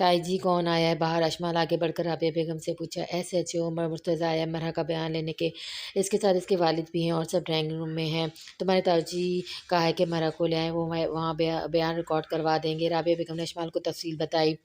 ताई जी कौन आया है बाहर? अशमाल आगे बढ़कर राबिया बेगम से पूछा। एसएचओ मुर्तज़ा आया मरहा का बयान लेने के। इसके साथ इसके वालिद भी हैं और सब ड्राइंग रूम में हैं। तुम्हारे ताऊ जी कहा है कि मरहा को ले आए, वो वहाँ बयान रिकॉर्ड करवा देंगे। राबिया बेगम ने अशमाल को तफसील बताई।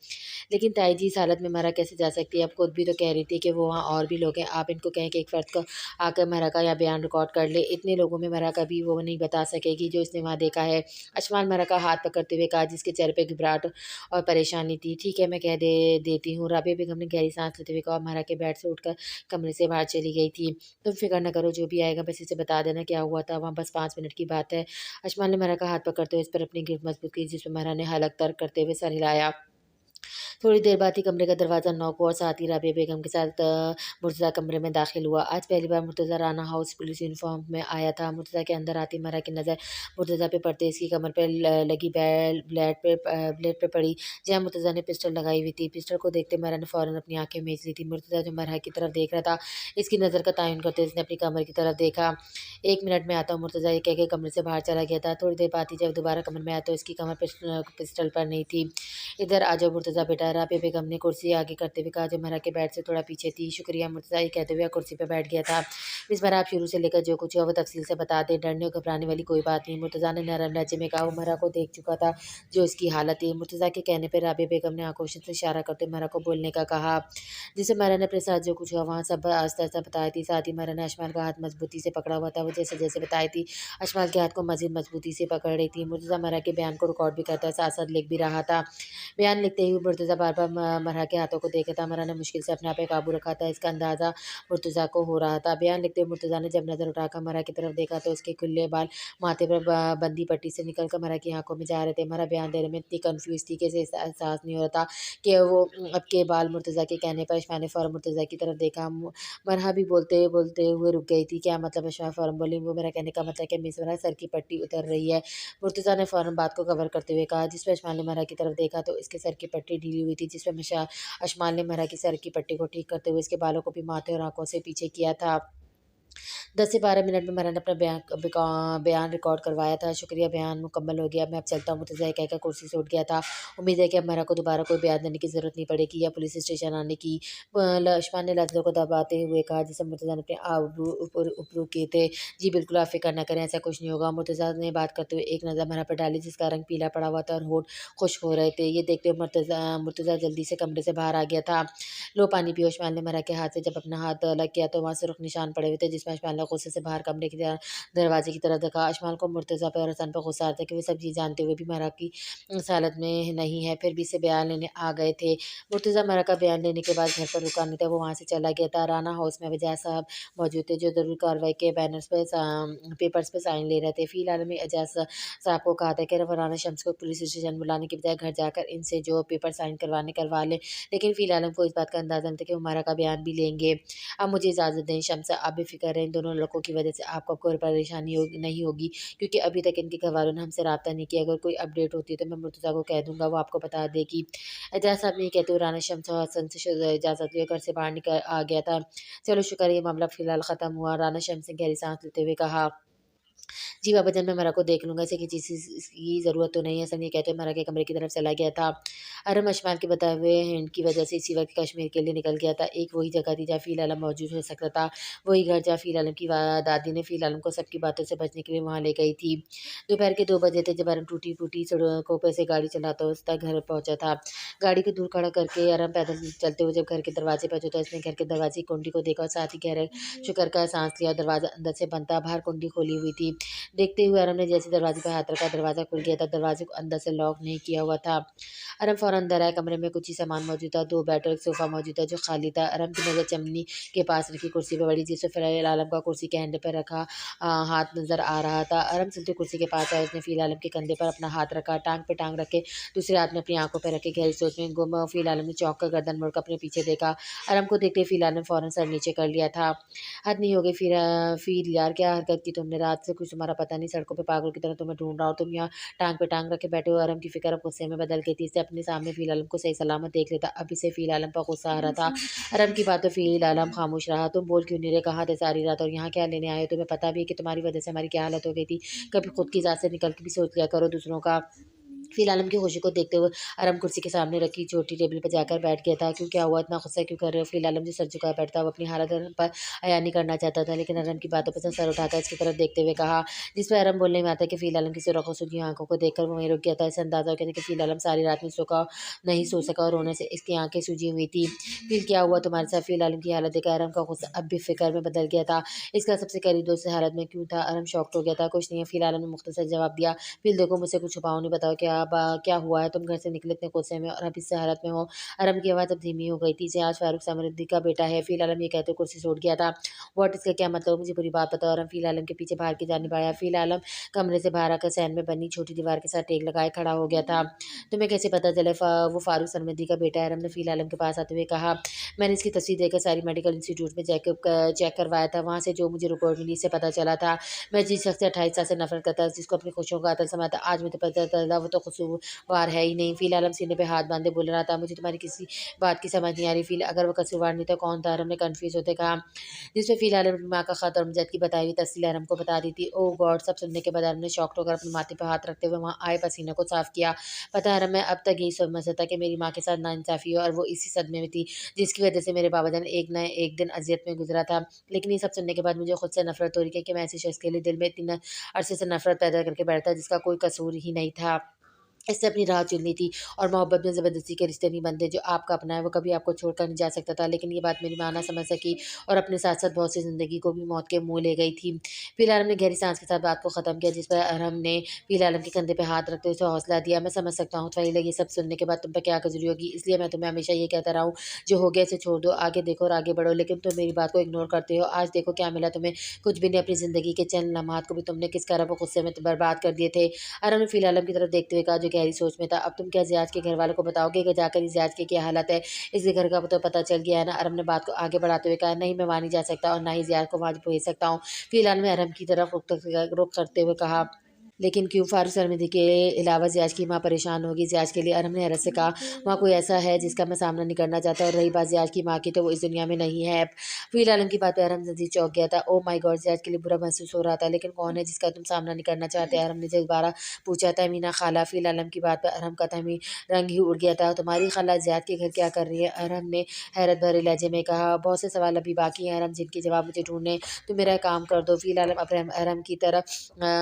लेकिन ताई जी इस हालत में मरहा कैसे जा सकती है? अब खुद भी तो कह रही थी कि वो वहाँ और भी लोग हैं। आप इनको कहें कि एक फ़र्द को आकर मरहा का या बयान रिकॉर्ड कर ले। इतने लोगों में मरहा का भी वो नहीं बता सकेगी जो इसने वहाँ देखा है। अशमाल मरहा का हाथ पकड़ते हुए कहा, जिसके चेहरे पे घबराहट और परेशानी थी। ठीक है, मैं कह देती हूँ। राबिया बेगम ने गहरी सांस लेते हुए कहा और मरहा के बेड से उठकर कमरे से बाहर चली गई थी। तुम फिक्र न करो, जो भी आएगा बस इसे बता देना क्या हुआ था वहाँ, बस 5 मिनट की बात है। अशमाल ने मरहा का हाथ पकड़ते हुए इस पर अपनी गिरफ्त मजबूत की, जिसमें मरहा ने हलक तर्क करते हुए सर हिलाया। थोड़ी देर बाद ही कमरे का दरवाज़ा नॉक हुआ और साथ ही राबिया बेगम के साथ मुर्तज़ा कमरे में दाखिल हुआ। आज पहली बार Murtaza Rana house police uniform में आया था। मुर्तज़ा के अंदर आती मरहा की नज़र मुर्तज़ा पे पड़ते इसकी कमर पे लगी ब्लेड पे पड़ी, जहाँ मुर्तज़ा ने पिस्टल लगाई हुई थी। पिस्टल को देखते मरहा ने फ़ौरन अपनी आंखें मीच ली थी। मुर्तज़ा जो मरहा की तरफ देख रहा था, इसकी नज़र का तयन करते उसने अपनी कमर की तरफ देखा। 1 मिनट में आता हूँ, मुर्तज़ा ये कह के कमरे से बाहर चला गया था। थोड़ी देर बाद ही जब दोबारा कमरे में आया तो इसकी कमर पिस्टल पर नहीं थी। इधर आ जाओ मुर्तज़ा बेटा, राबिया बेगम ने कुर्सी आगे करते हुए कहा, जो मरहा के बेड से थोड़ा पीछे थी। शुक्रिया मुर्तज़ा, ये कहते हुए कुर्सी पर बैठ गया था। मिस मरहा, आप शुरू से लेकर जो कुछ हुआ वो तफसील से बता दें, डरने और घबराने वाली कोई बात नहीं। मुर्तज़ा ने नरम लहजे में कहा। वो मरहा को देख चुका था जो इसकी हालत थी। मुर्तज़ा के कहने पर राबिया बेगम ने आक्रोश से इशारा करते मरहा को बोलने का कहा, जिसे मरहा ने अपने साथ जो कुछ हुआ वहाँ सब आस्ता आस्ता बताई थी। साथ ही मरहा ने अशमाल का हाथ मजबूती से पकड़ा हुआ था। वो जैसे जैसे बताई थी अशमाल के हाथ को मजीद मजबूती से पकड़ रही थी। मुर्तज़ा मरहा के बयान को रिकॉर्ड भी करता साथ साथ लिख भी रहा था। बयान लिखते हुए मुर्तज़ा बार-बार मरहा के हाथों को देखा था। मरहा ने मुश्किल से अपने आप पे काबू रखा था, इसका अंदाज़ा मुर्तज़ा को हो रहा था। बयान लिखते हुए मुर्तज़ा ने जब नज़र उठाकर मरहा की तरफ देखा तो उसके खुले बाल माथे पर बंदी पट्टी से निकलकर मरहा की आँखों में जा रहे थे। मरहा बयान देने में इतनी कन्फ्यूज़ थी कि इसे एहसास नहीं हो रहा था कि वो अब के बाल मुर्तज़ा के कहने पर अशफ़ा ने फ़ौरन मुर्तज़ा की तरफ देखा। मरहा भी बोलते हुए रुक गई थी। क्या मतलब? अशफ़ा फ़ौरन बोली, वो मेरा कहने का मतलब है कि मिस मरहा सर की पट्टी उतर रही है। मुर्तज़ा ने फ़ौरन बात को कवर करते हुए कहा, जिस पर अशमाल ने मरहा की तरफ देखा तो इसके सर की पट्टी ढीली हुई थी, जिस पर अशमाल ने मरहा की सर की पट्टी को ठीक करते हुए इसके बालों को भी माथे और आँखों से पीछे किया था। 10 से 12 मिनट में मरहा ने अपना बयान रिकॉर्ड करवाया था। शुक्रिया, बयान मुकम्मल हो गया, मैं अब चलता हूँ। मुर्तज़ा ये कहकर कुर्सी से उठ गया था। उम्मीद है कि अब मरहा को दोबारा कोई बयान देने की ज़रूरत नहीं पड़ेगी या पुलिस स्टेशन आने की। अशमान ने लफ्ज़ों को दबाते हुए कहा, जिसे मुर्तज़ा ने अपने आबरू ऊपरू किए थे। जी बिल्कुल, आप फ़िक्र न करें, ऐसा कुछ नहीं होगा। मुर्तज़ा ने बात करते हुए एक नज़र मरहा पर डाली, जिसका रंग पीला पड़ा हुआ था और होंठ खुश्क हो रहे थे। ये देखते हुए मुर्तज़ा जल्दी से कमरे से बाहर आ गया था। लो पानी पियो। अशमाल ने मरहा के हाथ से जब अपना हाथ अलग किया तो वहाँ सुर्ख निशान पड़े हुए थे, जिसमें अशमाल ने गुस्से से बाहर कमरे की दरवाजे की तरफ देखा। अशमाल को मुर्तज़ा पर और हसन पर गुस्सा आ रहा था कि वे सब चीज़ जानते हुए भी मरहा की इस हालत में नहीं है, फिर भी इसे बयान लेने आ गए थे। मुर्तज़ा मरहा का बयान लेने के बाद घर पर रुका नहीं था, वो वहाँ से चला गया था। राना हाउस में एजाज साहब मौजूद थे, जो ज़रूरी कार्रवाई के बैनर्स पे पेपर्स पे साइन ले रहे थे। फ़िलहाल में एजाज साहब को कहा था कि वो राना शम्स को पुलिस स्टेशन बुलाने के बजाय घर जाकर इनसे जो पेपर साइन करवा लें, लेकिन फ़िलहाल हमको इस बात का अंदाज़ा नहीं था कि वो मरहा का बयान भी लेंगे। अब मुझे इजाज़त दें शम्स, आप बेफ़िक्र रहें, इन दोनों लड़कों की वजह से आपको अब कोई परेशानी नहीं होगी, क्योंकि अभी तक इनके घरवालों ने हमसे राब्ता नहीं किया। अगर कोई अपडेट होती है तो मैं मुर्तज़ा को कह दूँगा, वो आपको बता देगी। एजाज़ साहब ने ये कहते हुए राना शम्स और हसन से इजाज़त लिए घर से बाहर निकल आ गया था। चलो शुक्र है, ये मामला फ़िलहाल ख़त्म हुआ। राना शम्स ने गहरी साँस लेते हुए कहा, जी बाबा जान, मैं मरहा को देख लूँगा, इसे किसी चीज़ की ज़रूरत तो नहीं है। हसन ये कहते हुए मरहा के कमरे की तरफ चला गया था। अरम अशमाल के बताए हुए हिंट की वजह से इसी वक़्त कश्मीर के लिए निकल गया था। एक वही जगह थी जहाँ फ़ील आलम मौजूद हो सकता था, वही घर जहाँ फ़ील आलम की दादी ने फ़ील आलम को सबकी बातों से बचने के लिए वहाँ ले गई थी। दोपहर के 2 बजे थे जब अरम टूटी-फूटी सड़कों पे से गाड़ी चलाता हुआ घर पहुँचा था। गाड़ी को दूर खड़ा करके अरम पैदल चलते हुए जब घर के दरवाज़े पहुँचे तो उसने घर के दरवाज़े की कुंडी को देखा और साथ ही गहरे शुक्र का साँस लिया। दरवाज़ा अंदर से बंद था, बाहर कुंडी खोली हुई थी। देखते हुए अरम ने जैसे दरवाजे पर हाथ रखा, दरवाज़ा खुल गया था। दरवाजे को अंदर से लॉक नहीं किया हुआ था। अरम फ़ौरन अंदर आया। कमरे में कुछ ही सामान मौजूद था। 2 बेड और एक सोफ़ा मौजूद था जो खाली था। अरम की नज़र चिमनी के पास रखी कुर्सी पे पड़ी, जिससे फ़ील आलम का कुर्सी के हैंडल पे रखा हाथ नज़र आ रहा था। अरम चलते कुर्सी के पास आया, उसने फ़ील आलम के कंधे पर अपना हाथ रखा, टाँग पे टाँग रख के दूसरे हाथ में अपनी आँखों पे रख के गहरी सोच में गुम फ़ील आलम ने चौंक कर गर्दन मोड़कर अपने पीछे देखा। अरम को देखते ही फ़ील आलम ने फ़ौरन सर नीचे कर लिया था। हद नहीं हो गई फ़ील यार, क्या हरकत की तुमने? रात से कुछ तुम्हारा पता नहीं, सड़कों पे पागल की तरह तुम्हें ढूँढ रहा हूँ, तुम यहाँ टाँग पे टाँग रख के बैठे हो। अरम की फ़िक्र अब गुस्से में बदल गई थी। इसे अपने सामने फ़ील आलम को सही सलामत देख लेता, अब इसे फ़ील आलम पर गुस्सा आ रहा था। अरम की बातों फ़ील आलम खामोश रहा। तुम बोल क्यों नहीं रहे? कहाँ थे सारी रात और यहाँ क्या लेने आए हो? तुम्हें पता भी है कि तुम्हारी वजह से हमारी क्या हालत हो गई थी? कभी खुद की ज़ात से निकल के भी सोच लिया करो दूसरों का। फिर आलम की खुशी को देखते हुए अरम कुर्सी के सामने रखी छोटी टेबल पर जाकर बैठ गया था। क्यों क्या हुआ, इतना गुस्सा क्यों कर रहे हो? फिर आलम जो सर झुकाए बैठता, वो अपनी हालत अरम पर अयान नहीं करना चाहता था, लेकिन अरम की बातों पर से सर उठाकर इसकी तरफ देखते हुए कहा, जिस पर अरम बोलने में आता कि फिर आलम की सुरखों सूखी आंखों को देखकर वो वहीं रुक गया था। इसे अंदाजा हो गया था कि फिर आलम सारी रात नहीं सो सका और रोने से इसकी आंखें सूजी हुई थी। फिर क्या हुआ तुम्हारे साथ? फिर आलम की हालत देखकर अरम का गुस्सा अब भी फिक्र में बदल गया था। इसका सबसे करीब दोस्त से हालत में क्यों था? अरम शॉक्ड हो गया था। कुछ नहीं है, फिर आलम ने मुख्तसर जवाब दिया। फिर देखो, मुझसे कुछ छुपाओ नहीं, बताओ क्या हुआ है? तुम घर से निकले इतने गुस्से में और अब इस हालत में हो। अरम की आवाज़ अब धीमी हो गई थी। आज फारूक समृद्धि का बेटा है। फिर आलम ये कहते कुर्सी से उठ गया था। व्हाट, इसका क्या मतलब? मुझे पूरी बात बताओ। अरम फिर आलम के पीछे बाहर की जानिब आया। फिर आलम कमरे से बाहर आकर सहन में बनी छोटी दीवार के साथ टेक लगाए खड़ा हो गया था। तुम्हें कैसे पता चले वो फारूक समृद्धि का बेटा है? अरम ने फिर आलम के पास आते हुए कहा, मैंने इसकी तस्वीर देखकर सारी मेडिकल इंस्टीट्यूट में चेक करवाया था। वहाँ से जो मुझे रिपोर्ट मिली इससे पता चला था मैं जिस शख्स से 28 साल से नफरत करता, जिसको अपनी खुशियों का आतल समाता, आज मुझे पता चला वो तो कसूरवार है ही नहीं। फिर आलम सीने पे हाथ बांधे बोल रहा था, मुझे तुम्हारी किसी बात की समझ नहीं आ रही। फिर अगर वो कसूरवार नहीं था कौन था? अरम ने कन्फ्यूज होते कहा। जिसमें फिर आलम अपनी माँ का खत और अमजद की बताई हुई तस्वीर अरम को बता दी थी। ओह गॉड, सब सुनने के बाद अरम ने शॉक्ड होकर अपने माथे पर हाथ रखते हुए वहाँ आए पसीने को साफ किया। पता है अरम, मैं अब तक यही समझता था कि मेरी माँ के साथ नाइंसाफ़ी है और वो इसी सदमे में थी जिसकी वजह से मेरे बाबा जान एक न एक दिन अज़ियत में गुज़रा था। लेकिन ये सब सुनने के बाद मुझे खुद से नफ़रत हो रही है कि मैं ऐसे शख़्स के लिए दिल में इतनी अरसे से नफ़रत पैदा करके बैठा जिसका कोई कसूर ही नहीं था। इससे अपनी राह चुननी थी और मोहब्बत में ज़बरदस्ती के रिश्ते नहीं बनते। जो आपका अपना है वो कभी आपको छोड़कर नहीं जा सकता था, लेकिन ये बात मेरी माँ ना समझ सकी और अपने साथ-साथ बहुत सी ज़िंदगी को भी मौत के मुँह ले गई थी। फिर आलम ने गहरी साँस के साथ बात को ख़त्म किया, जिस पर अरहम ने फिर आलम के कंधे पे हाथ रखते हुए उसे हौसला दिया। मैं समझ सकता हूँ तुम्हारी ये सब सुनने के बाद तुम पे क्या गुज़री होगी, इसलिए मैं तुम्हें हमेशा ये कहता रहा हूँ, जो हो गया इसे छोड़ दो, आगे देखो और आगे बढ़ो। लेकिन तुम मेरी बात को इग्नोर करते हो। आज देखो क्या मिला तुम्हें, कुछ भी नहीं। अपनी ज़िंदगी के चंद लम्हात को भी तुमने किस तरह गुस्से में बर्बाद कर दिए थे। आरव ने फिर आलम की तरफ देखते हुए कहा, जो गहरी सोच में था, अब तुम क्या ज़ियाज के घर वालों को बताओगे कि जाकर ज़ियाज की क्या हालत है? इसके घर का तो पता चल गया है ना? अरब ने बात को आगे बढ़ाते हुए कहा, नहीं मैं वहाँ नहीं जा सकता और ना ही ज़ियाज को वहाँ भेज सकता हूँ। फिलहाल मैं अरब की तरफ रुख करते हुए कहा, लेकिन क्यों? फारूक सरमदी के अलावा ज़ियाज की माँ परेशान होगी। ज़ियाज के लिए अरहम ने हैरत से कहा, वहाँ कोई ऐसा है जिसका मैं सामना नहीं करना चाहता, और रही बात ज़ियाज की माँ की तो वो इस दुनिया में नहीं है। फ़िल आलम की बात पे अरहम जल्दी चौंक गया था। Oh my God! ज़ियाज के लिए बुरा महसूस हो रहा था, लेकिन कौन है जिसका तुम सामना नहीं करना चाहते? अरहम ने दोबारा पूछा। तहमीना खाला। फ़िल आलम की बात पर अरहम का तहमी रंग ही उड़ गया था। तुम्हारी खाला ज़ियाद के घर क्या कर रही है? अरहम ने हैरत भरे लहजे में कहा। बहुत से सवाल अभी बाकी हैं अरहम, जिनके जवाब मुझे ढूँढने, तुम मेरा काम कर दो। फ़िल आलम अरहम की तरफ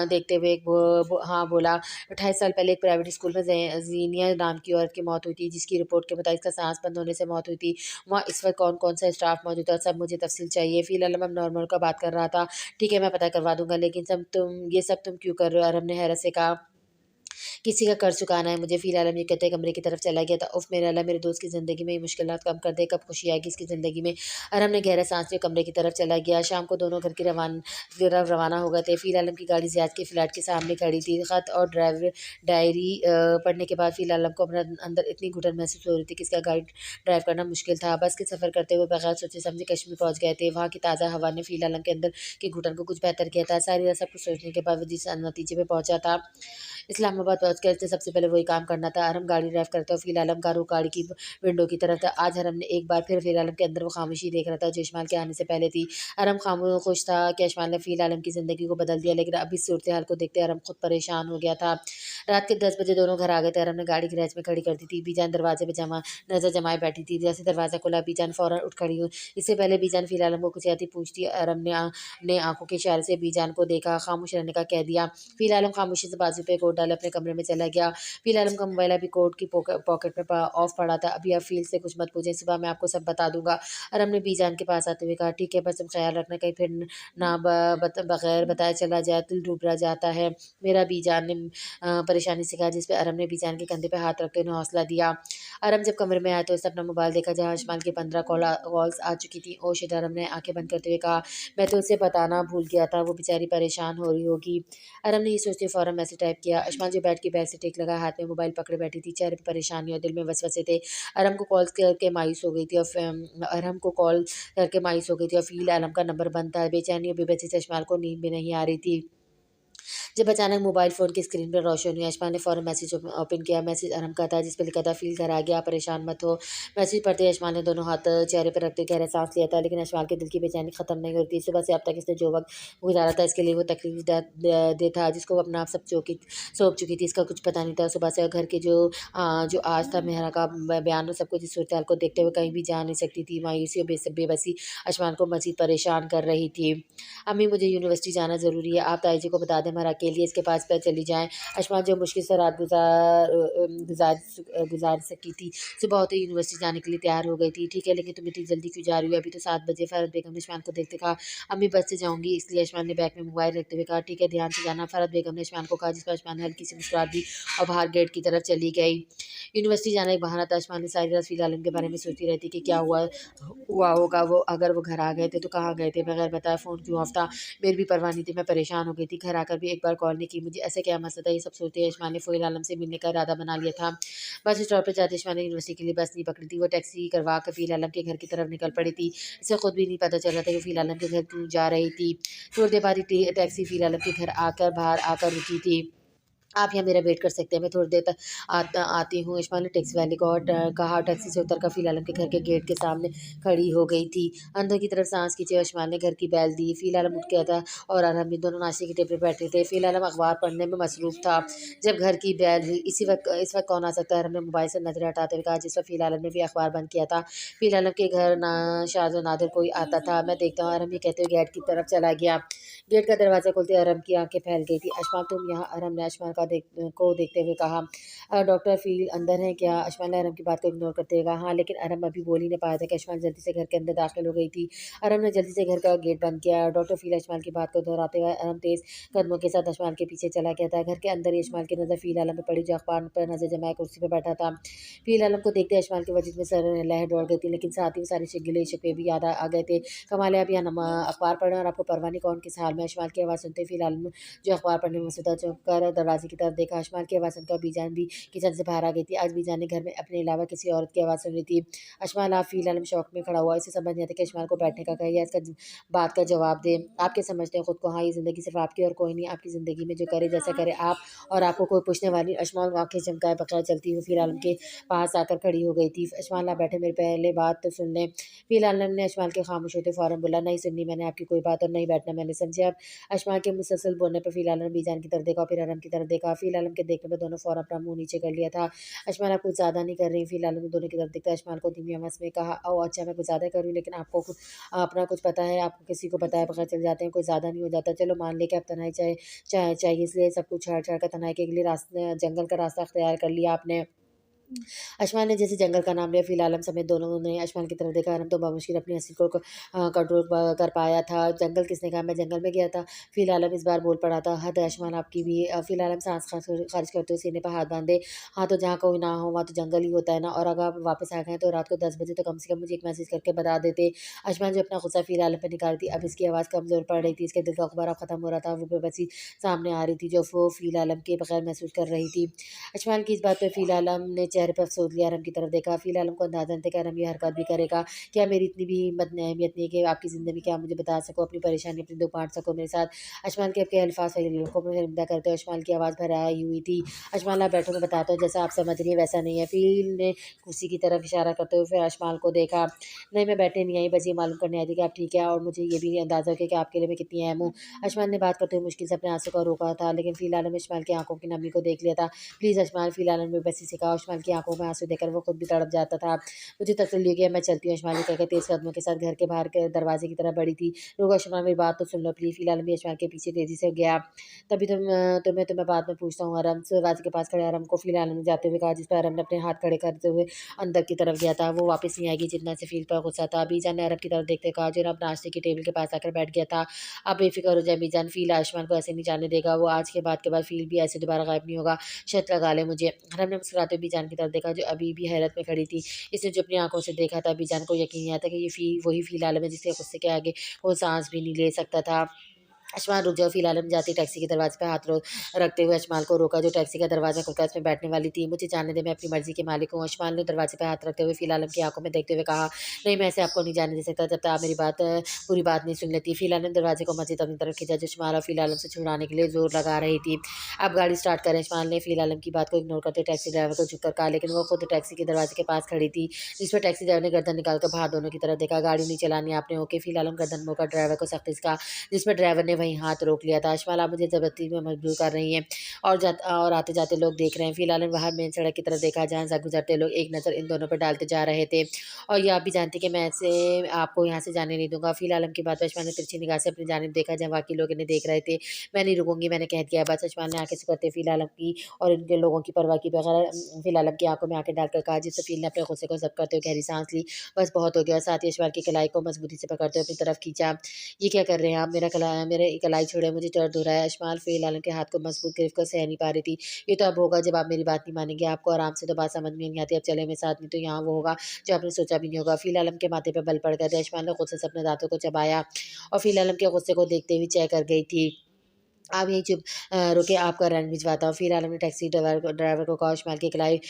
देखते हुए हाँ बोला। 28 साल पहले एक प्राइवेट स्कूल में जीनिया नाम की औरत की मौत हुई थी, जिसकी रिपोर्ट के मुताबिक इसका सांस बंद होने से मौत हुई थी। वहाँ इस वक्त कौन कौन सा स्टाफ मौजूद था, सब मुझे तफसील चाहिए। फिलहाल मैं नॉर्मल का बात कर रहा था। ठीक है, मैं पता करवा दूंगा, लेकिन सब तुम क्यों कर रहे हो? अरब ने हैरत से कहा, किसी का कर्ज चुकाना है मुझे। फिर आलम ये कहते कमरे की तरफ चला गया था। उफ मेरे अल्लाह, मेरे दोस्त की ज़िंदगी में ये मुश्किलात कम कर दे, कब खुशी आएगी इसकी ज़िंदगी में। अरहम ने गहरा सांस लिए कमरे की तरफ चला गया। शाम को दोनों घर की तरफ रवाना हो गए थे। फिर आलम की गाड़ी ज़ियाद के फ्लैट के सामने खड़ी थी। ख़त और डायरी पढ़ने के बाद फिर आलम को अपने अंदर इतनी घुटन महसूस हो रही थी कि इसका गाड़ी ड्राइव करना मुश्किल था। बस के सफ़र करते हुए बगैर सोचे समझे कश्मीर पहुँच गए थे। वहाँ की ताज़ा हवा ने फिर आलम के अंदर की घुटन को कुछ बेहतर किया था। सारी रात सब कुछ सोचने के बाद वो जिस नतीजे पे पहुँचा था, इस्लामाबाद पहुंचकर इसने सबसे पहले वही काम करना था। अरहम गाड़ी ड्राइव करता हुआ फिर आलम का रुख गाड़ी की विंडो की तरफ था। आज अरहम ने एक बार फिर आलम के अंदर वो खामोशी देख रहा था जो इस्माइल के आने से पहले थी। अरहम खुश था कि इस्माइल ने फिर आलम की ज़िंदगी को बदल दिया, लेकिन अभी सूरत हाल को देखते अरहम खुद परेशान हो गया था। रात के 10 बजे दोनों घर आ गए थे। अरहम ने गाड़ी गैरेज में खड़ी कर दी थी। बीजान दरवाजे पे नजर जमाए बैठी थी। जैसे दरवाज़ा खुला, बीजान फ़ौरन उठ खड़ी हुई। इससे पहले बीजान फिर आलम को कुछ ऐसी पूछती, अरहम ने आंखों के इशारे से बीजान को देखा, खामोश रहने का कह दिया। फिर आलम खामोशी से बाजू पे कोट डाले अपने कमरे में चला गया। फिर आलम का मोबाइल अभी कोट की पॉकेट में ऑफ पड़ा था। अभी आप फील से कुछ मत पूछें, सुबह मैं आपको सब बता दूंगा। अरम ने बीजान के पास आते हुए कहा, ठीक है, बस तुम ख्याल रखना कहीं फिर ना बगैर बताए चला जाए, दिल डूबरा जाता है मेरा। बीजान ने परेशानी से कहा, जिस पे अरम ने बीजान के कंधे पे हाथ रखते उन्हें हौसला दिया। अरम जब कमरे में आया तो उसने अपना मोबाइल देखा, जहाँ इस्माइल की 15 कॉल्स आ चुकी थी। ओ शिट, अरम ने आंखें बंद करते हुए कहा, मैं तो उसे बताना भूल गया था, वो बेचारी परेशान हो रही होगी। अरम ने ये सोचते फ़ौरन मैसेज टाइप किया। अशमा जो बैठ के बैग से टेक लगा हाथ में मोबाइल पकड़े बैठी थी, चेहरे पे परेशानी और दिल में वसवसे थे। अरम को कॉल करके मायूस हो गई थी अरहम को कॉल करके मायूस हो गई थी और फ़ील आलम का नंबर बंद था। बेचैनी और बेबसी से अशमाल को नींद भी नहीं आ रही थी। जब अचानक मोबाइल फ़ोन की स्क्रीन पर रोशनी हुई, अशफाक ने फ़ौरन मैसेज ओपन किया। मैसेज अरहम का था, जिस पे लिखा था, फ़ील घर आ गया, परेशान मत हो। मैसेज पढ़ते ही अशफाक ने दोनों हाथ चेहरे पर रखते गहरा सांस लिया था, लेकिन अशफाक के दिल की बेचैनी खत्म नहीं होती। सुबह से अब तक इसने जो वक्त गुजारा था, इसके लिए वो तकलीफ दे था, जिसको वो अपना आप सब सौंप चुकी थी। इसका कुछ पता नहीं था। सुबह से घर के जो आज था मेहरा का बयान, सब कुछ इस सूरत को देखते हुए कहीं भी जा नहीं सकती थी। मायूसी और बेबसी अशफाक को मजीद परेशान कर रही थी। अम्मी, मुझे यूनिवर्सिटी जाना ज़रूरी है, आप ताई जी को बता दें, मैं अकेली इसके पास पर चली जाएँ। अशफाक जो मुश्किल से रात गुजार सकी थी, सुबह होते ही यूनिवर्सिटी जाने के लिए तैयार हो गई थी। ठीक है, लेकिन तुम इतनी जल्दी क्यों जा रही हो? अभी तो 7 बजे। फ़रहत बेगम ने अशफाक को देखते कहा। अम्मी, बस से जाऊँगी, इसलिए अशफाक ने बैग में मोबाइल रखते हुए कहा। ठीक है, ध्यान से जाना। फ़रहत बेगम ने अशफाक को कहा, जिस पर अशफाक ने हल्की सी मुस्कुराहट दी और बाहर गेट की तरफ चली गई। यूनिवर्सिटी जाना एक बहाना था। अशफाक ने सारी रात फ़िल आलम के बारे में सोचती रहती कि क्या हुआ होगा, वो अगर वो घर आ गए थे तो कहाँ गए थे, बगैर बताए फ़ोन क्यों ऑफ था। मेरी भी परवाह नहीं थी, मैं परेशान हो गई थी। घर आकर भी एक बार कॉल नहीं की मुझे, ऐसा क्या मसला था? ये सब सोचते ही अशफाक ने फ़ोइल आलम से मिलने का इरादा बना लिया था। बस स्टॉप पे जाते अशफाक ने यूनिवर्सिटी के लिए बस नहीं पकड़ी थी। वो टैक्सी करवा कर फ़िल आलम के घर की तरफ निकल पड़ी थी। इसे खुद भी नहीं पता चल रहा था कि फ़िल आलम के घर क्यों जा रही थी। थोड़ी देर बाद ही टैक्सी फ़िल आलम के घर बाहर आकर रुकी थी। आप यहाँ मेरा वेट कर सकते हैं, मैं थोड़ी देर तक आती हूँ। इस्माइल ने टैक्सी वाले को कहा। टैक्सी से उतरकर फ़िल आलम के घर के गेट के सामने खड़ी हो गई थी। अंदर की तरफ सांस खींचे इस्माइल ने घर की बैल दी। फ़िल आलम उठ गया था और अरहम भी दोनों नाश्ते की टेबल पर बैठे थे। फ़िल आलम अखबार पढ़ने में मसरूफ़ था। जब घर की बैल हुई, इस वक्त कौन आ सकता है? अरहम ने मोबाइल से नजरें हटाते हुए कहा, जिस पर फ़िल आलम ने भी अखबार बंद किया था। फ़िल आलम के घर ना शाज़ और नादिर कोई आता था। मैं देखता हूँ, अरहम ये कहते हुए गेट की तरफ चला गया। गेट का दरवाज़ा खोलते अरहम की आंखें फैल गई थी। अशफाक, तुम यहाँ? अरहम ने अशफाक को देखते हुए कहा। डॉक्टर फ़ील अंदर हैं क्या? अशफाक ने अरहम की बात को इग्नोर करते हुए कहा। हाँ, लेकिन अरहम अभी बोल ही नहीं पाया था कि अशफाक जल्दी से घर के अंदर दाखिल हो गई थी। अरहम ने जल्दी से घर का गेट बंद किया। डॉक्टर फ़ील अशफाक की बात को दोहराते हुए अरहम तेज़ कदमों के साथ अशफाक के पीछे चला गया था। घर के अंदर ही अशफाक की नज़र फ़ील आलम पे पड़ी, जो अखबार पर नज़र जमाए कुर्सी पर बैठा था। फ़ील आलम को देखते अशफाक के वजूद में सर लहर दौड़ गई थी, लेकिन साथ ही वो सारे गिले शिकवे भी याद आ गए थे। कमाल है, आप यहाँ अखबार पढ़ रहे हैं और आपको परवाह नहीं कौन किस हाल में। अशफाक की आवाज़ सुनते फ़िल आलम जो अखबार पढ़ने में मसरूफ़ था, चौंक कर दरवाज़े की तरफ देखा। अशफाक की आवाज़ सुनकर बीजान भी किचन से बाहर आ गई थी। आज बीजान ने घर में अपने अलावा किसी औरत की आवाज़ सुनी थी। अशफाक, आप? फ़िल आलम शौक में खड़ा हुआ। इसे समझ नहीं आता कि अशफाक को बैठने का कहे या इसका बात का जवाब दे। आप क्या समझते हैं खुद को? हाँ, ये ज़िंदगी सिर्फ़ आपकी और कोई नहीं। आपकी ज़िंदगी में जो करे जैसा करे आप, और आपको कोई पूछने वाली। अशफाक आँखें चमकाए बगैर चलती हुई फ़िल आलम के पास आकर खड़ी हो गई थी। अशफाक, आप बैठे, मेरी पहले बात तो सुन लें। फ़िल आलम ने अशफाक के खामोश होते फ़ौरन बोला, नहीं सुननी मैंने आपकी कोई बात और नहीं बैठना मैंने, समझे आप? अशफाक के मुसलसल बोलने पर फ़िल आलम ने बीजान की तरफ देखा, फिर अरहम की तरफ देखा। फ़िल आलम के देखने पर दोनों फ़ौरन अपना मुँह नीचे कर लिया था। अशफाक, आप कुछ ज़्यादा नहीं कर रही? फ़िल आलम ने दोनों की तरफ देखते अशफाक को धीमी आवाज़ में कहा। ओह अच्छा, मैं कुछ ज़्यादा कर रही हूँ, लेकिन आपको अपना कुछ पता है? आपको किसी को बताए बगैर चले जाते हैं, कोई ज़्यादा नहीं हो जाता। चलो मान लें कि आप तन्हाई चाहिए, इसलिए सब कुछ छोड़ कर तन्हाई के लिए रास्ते जंगल का रास्ता अख्तियार कर लिया आपने। अशमान ने जैसे जंगल का नाम लिया, फ़िल आलम समेत दोनों ने अशमान की तरफ देखा। अरहम तो बमुश्किल अपनी हँसी को कंट्रोल कर पाया था। जंगल किसने कहा? मैं जंगल में गया था। फ़िल आलम इस बार बोल पड़ा था। हद है अशमान आपकी भी। फ़िल आलम साँस ख़ारिज करते हुए सीने पर हाथ बाँधे। हाँ, तो जहाँ कोई ना हो वहाँ तो जंगल ही होता है ना, और अगर आप वापस आ गए तो रात को 10 बजे तो कम से कम मुझे एक मैसेज करके बता देते। अशमान जो अपना गुस्सा फ़िल आलम पे निकाल रही थी, अब इसकी आवाज़ कमज़ोर पड़ रही थी। इसके दिल का गुब्बारा ख़त्म हो रहा था। वो बेबसी सामने आ रही थी, जो वो फ़िल आलम के बगैर महसूस कर रही थी। अशमान की इस बात पे फ़िल आलम ने चेहरे पर अफ़सोस लिया। अरहम की तरफ देखा। फ़िल आलम को अंदाज़ा नहीं था कि अरहम ये हरकत भी करेगा। क्या मेरी इतनी भी हिम्मत अहमियत नहीं है कि आपकी ज़िंदगी में क्या मुझे बता सको, अपनी परेशानी अपनी दुःख बाँट सको मेरे साथ? अशमान के आपके अल्फ़ाज़ को शर्मिंदा करते हुए अशमान की आवाज़ भर आई हुई थी। अशमान, आप बैठो, मैं बताता हूँ, जैसा आप समझ रही हैं वैसा नहीं है। फ़िल ने कुर्सी की तरफ इशारा करते हुए फिर अशमान को देखा। नहीं, मैं बैठने नहीं आई, बस ये मालूम करने आई थी कि आप ठीक हैं, और मुझे ये भी अंदाज़ा हो गया कि आपके लिए मैं कितनी अहम हूँ। अशमान ने बात करते हुए मुश्किल से अपने आँसू को रोका था, लेकिन फ़िल आलम ने अशमान की आँखों की नमी को देख लिया था। प्लीज़ अशमान, फ़िल आलम ने बेबसी से कहा। अशमान की आँखों में आँसू देखकर वो खुद भी तड़प जाता था। मुझे तसल्ली हो गया, मैं चलती हूँ। अशमान ने कहकर तेज़ कदमों के साथ घर के बाहर के दरवाज़े की तरफ बढ़ी थी। रुको अशमान, मेरी बात तो सुन लो प्लीज़। फ़िल आलम भी अशमान के पीछे तेज़ी से गया। तभी तुम्हें बाद में पूछता हूँ। अरहम से दरवाज़े के पास खड़े अरहम को फ़िल आलम ने जाते हुए कहा, जिस पर अरहम ने अपने हाथ खड़े करते हुए अंदर की तरफ गया था। वो वापस नहीं आएगी, जितना से फ़ील पर गुस्सा था। बीजान ने अरहम की तरफ देखते कहा, जो अब नाश्ते की टेबल के पास आकर बैठ गया था। आप बेफ़िक्र हो जाए बीजान, फ़ील आयुष्मान को ऐसे नहीं जाने देगा। वो आज के बाद फ़ील भी ऐसे दोबारा गायब नहीं होगा। शर्त लगा ले मुझे। अरहम ने मुस्कुराते हुए बीजान की तरफ देखा, जो अभी भी हैरत में खड़ी थी। इसने जो अपनी आँखों से देखा था, बीजान को यकीन नहीं आता कि ये वही फ़ील आलम है, जिसके गुस्से के आगे वो साँस भी नहीं ले सकता था। अशमाल रुक जाओ, फ़िलहाल हम जाती टैक्सी के दरवाजे पे हाथ रखते हुए अशमाल को रोका, जो टैक्सी का दरवाज़ा खुलकर उसमें बैठने वाली थी। मुझे जाने दे, मैं अपनी मर्ज़ी के मालिक हूँ। अशमाल ने दरवाजे पे हाथ रखते हुए फ़िलहाल की आंखों में देखते हुए कहा, नहीं, मैं ऐसे आपको नहीं जाने दे सकता जब तक आप मेरी पूरी बात नहीं सुन लेती। फ़िलहाल ने दरवाजे को मज़ीद अपनी तरफ खींचा, जो अशमाल और फ़िलहाल से छुड़ाने के लिए ज़ोर लगा रही थी। अब गाड़ी स्टार्ट करें। अशमाल ने फ़िलहाल की बात को इग्नोर करते हुए टैक्सी ड्राइवर को झुककर कहा, लेकिन वो खुद टैक्सी के दरवाजे के पास खड़ी थी, जिस पर टैक्सी ड्राइवर ने गर्दन निकालकर बाहर दोनों की तरफ देखा। गाड़ी नहीं चलानी आपने, ओके? फ़िलहाल गर्दन मोड़कर ड्राइवर को सख्ती से कहा, जिस पर ड्राइवर ने वहीं हाथ रोक लिया था। अशमाल, आप मुझे ज़बरदस्ती में मजबूर कर रही हैं, और आते-जाते लोग देख रहे हैं। फ़िलहाल बाहर मेन सड़क की तरफ देखा, जहाँ से गुज़रते लोग एक नज़र इन दोनों पर डालते जा रहे थे, और ये आप भी जानती कि मैं ऐसे आपको यहाँ से जाने नहीं दूँगा। फ़िलहाल की बात पर अशमाल ने तिरछी निगाह से अपनी जानिब देखा, जहाँ बाकी लोग इन्हें देख रहे थे। मैं नहीं रुकूँगी, मैंने कह दिया बस। अशमाल ने आँखें सिकुड़ते फ़िलहाल की और इनके लोगों की परवाह किए बगैर फ़िलहाल की आँखों में आँखें डालकर कहा, जिससे फ़ील ने अपने गुस्से को ज़ब्त करते हुए गहरी साँस ली। बस बहुत हो गया, और साथ ही अशमाल की कलाई को मज़बूती से पकड़ते हुए अपनी तरफ खींचा। ये क्या कर रहे हैं आप? मेरे कलाई छोड़े, मुझे दर्द हो रहा है। अशमाल फ़िलहाल के हाथ को मज़बूत गिरफ्त को सह नहीं पा रही थी। ये तो अब होगा जब आप मेरी बात नहीं मानेंगे। आपको आराम से तो बात समझ में नहीं आती, अब चलें मेरे साथ, नहीं तो यहाँ वो होगा जो आपने सोचा भी नहीं होगा। फ़िलहाल के माथे पे बल पड़ गए थे। अशमाल ने गुस्से से अपने दाँतों को चबाया, और फ़िलहाल के गुस्से को देखते हुए चेक कर गई थी। आप यहीं चुप रुकिए, आपका रैन भिजवाता हूँ। फ़िलहाल हमने टैक्सी ड्राइवर को कहा, इस्माइल की कलाई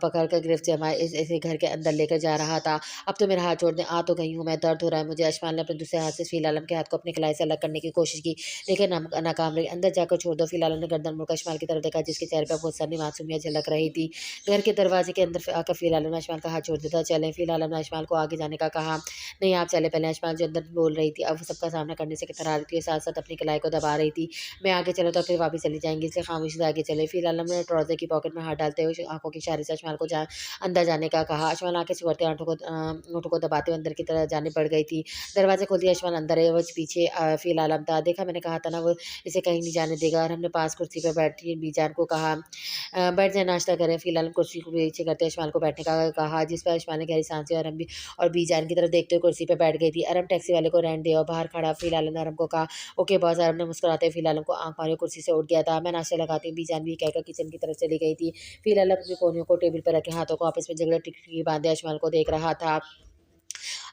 पकड़कर गिरफ्त से हमारे इसे घर के अंदर लेकर जा रहा था। अब तो मेरा हाथ छोड़ दें, आ तो गई हूँ मैं, दर्द हो रहा है मुझे। इस्माइल ने अपने दूसरे हाथ से फ़िलहाल के हाथ को अपनी कलाई से अलग करने की कोशिश की, लेकिन नाकाम रही। अंदर जाकर छोड़ दो। फ़िलहाल ने गर्दन मुड़कर इस्माइल की तरफ देखा, जिसके चेहरे पर बहुत सारी मासूमियत झलक रही थी। घर के दरवाजे के अंदर आकर फ़िलहाल ने इस्माइल का हाथ छोड़ दिया था। चलें। फ़िलहाल ने इस्माइल को आगे जाने का कहा। नहीं, आप चलें पहले। इस्माइल जो अंदर बोल रही थी, अब सबका सामना करने से कतरा रही थी, साथ-साथ अपनी कलाई को दबा रही थी। मैं आगे चलूँ तो फिर वापस चली जाएँगी, इसलिए खामोशी से आगे चले। फ़िलहाल हमने ट्राउज़र की पॉकेट में हाथ डालते हुए आँखों के इशारे से अशमाल को अंदर जाने का कहा। अशमाल आँखें सिकुड़ते होठों को दबाते हुए अंदर की तरफ जाने पड़ गई थी। दरवाज़ा खोलते ही अशमाल अंदर है, वो पीछे फ़िलहाल था। देखा, मैंने कहा था ना, वो इसे कहीं नहीं जाने देगा, और हमने पास कुर्सी पर बैठी बीजान को कहा, बैठ जाए, नाश्ता करें। फ़िलहाल कुर्सी को पीछे करते अशमाल को बैठने का कहा, जिस पर अशमाल ने गहरी साँस ली, और बीजान की तरफ देखते हुए कुर्सी पे बैठ गई थी। अरम टैक्सी वाले को रहने दे, और बाहर खड़ा फ़िलहाल ने अरम को कहा, ओके बॉस। अरब ने मुस्कुराते फ़िलहाल को आँख मारी, कुर्सी से उठ गया था। मैं नाश्ता लगाती हूँ, बीजान भी कहकर किचन की तरफ चली गई थी। फ़िलहाल अपनी कोहनियों को टेबल पर रखे हाथों को आपस में जगड़े टिकटिकी बांधे अशमाल को देख रहा था।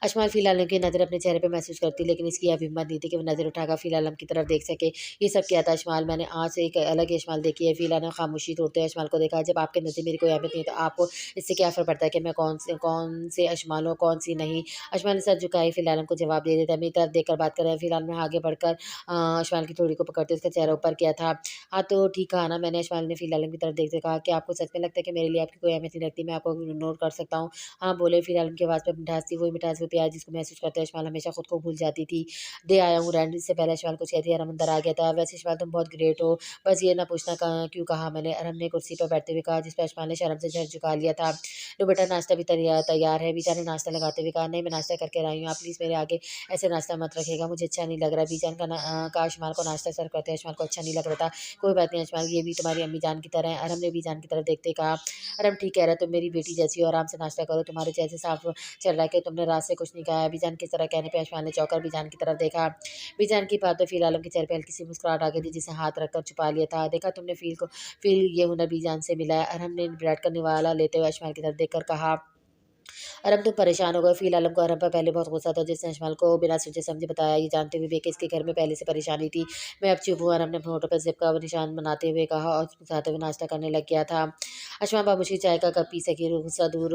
अशमाल फ़िलहाल की नज़र अपने चेहरे पे महसूस करती, लेकिन इसकी अब हिम्मत नहीं थी कि वो नज़र उठाकर फ़िलहाल की तरफ देख सके। ये सब क्या था अशमाल? मैंने आज से एक अलग ही अशमाल देखी है। फ़िलहाल ने खामोशी तोड़ते हुए अशमाल को देखा। जब आपके नज़दीक मेरी कोई अहमियत नहीं है, तो आपको इससे क्या फ़र्क पड़ता है कि मैं कौन से अशमाल हूँ, कौन-सी नहीं? अशमाल ने सर झुकाए फ़िलहाल को जवाब दे देता, मेरी तरफ देखकर बात कर रहे हैं। फ़िलहाल मैं आगे बढ़कर अशमाल की ठोड़ी को पकड़ते उसका चेहरा ऊपर किया था। हाँ, तो ठीक कहा ना मैंने? अशमाल ने फ़िलहाल की तरफ देखते कहा, क्या आपको सच में लगता है कि मेरे लिए आपकी कोई अहमियत नहीं रखती? मैं आपको इग्नोर कर सकता हूँ? हाँ, बोले। फ़िलहाल उनकी आवाज़ पे मिठास थी, वही मिठास, वो प्यार जिसको महसूस करते अशमाल हमेशा खुद को भूल जाती थी। दे आया हूँ रैंडी से पहले अशमाल कुछ कहती, अरम अंदर आ गया था। वैसे अशमाल, तुम बहुत ग्रेट हो, बस ये ना पूछना क्यों कहा मैंने? अरम ने कुर्सी पर बैठते हुए कहा, जिस पर अशमाल ने शर्म से सर झुका लिया था। लो बेटा, नाश्ता भी तैयार है। बीजा ने नाश्ता लगाते हुए कहा, नहीं, मैं नाश्ता करके आई हूँ, आप प्लीज़ मेरे आगे ऐसे नाश्ता मत रखिएगा, मुझे अच्छा नहीं लग रहा। बीजान का अशमाल को नाश्ता सर्व करते अशमाल को अच्छा नहीं लग रहा था। कोई बात नहीं अशमाल, ये भी तुम्हारी अम्मी जान की तरह है। अरम ने बीजान की तरफ देखते कहा, अरम ठीक कह रहा है, तुम मेरी बेटी जैसी हो, आराम से नाश्ता करो, तुम्हारे जैसे साफ चल रहा है कि तुमने रात से कुछ नहीं खाया। बीजान किस तरह कहने पे अशमाल ने चौंकर बीजान की तरफ देखा। बीजान की बात पे फ़िल आलम के चेहरे पे हल्की सी मुस्कुराहट आ गई थी, जिसे हाथ रखकर छुपा लिया था। देखा तुमने, फ़ील ये हुनर बीजान से मिला है। अरहम ने ब्रेड का निवाला लेते हुए अशमाल की तरफ देखकर कहा। अरब तो परेशान हो गए। फ़िल आलम को अरब पर पहले बहुत गुस्सा था, जिसने अजमल को बिना सोचे समझे बताया, ये जानते हुए भी कि इसके घर में पहले से परेशानी थी। मैं अब चुप हूँ। अरब ने अपने होठों पर ज़िप का निशान बनाते हुए कहा, और मुस्कुराते हुए नाश्ता करने लग गया था। अशमा बाबूशी चाय का कप पी सकी, गुस्सा दूर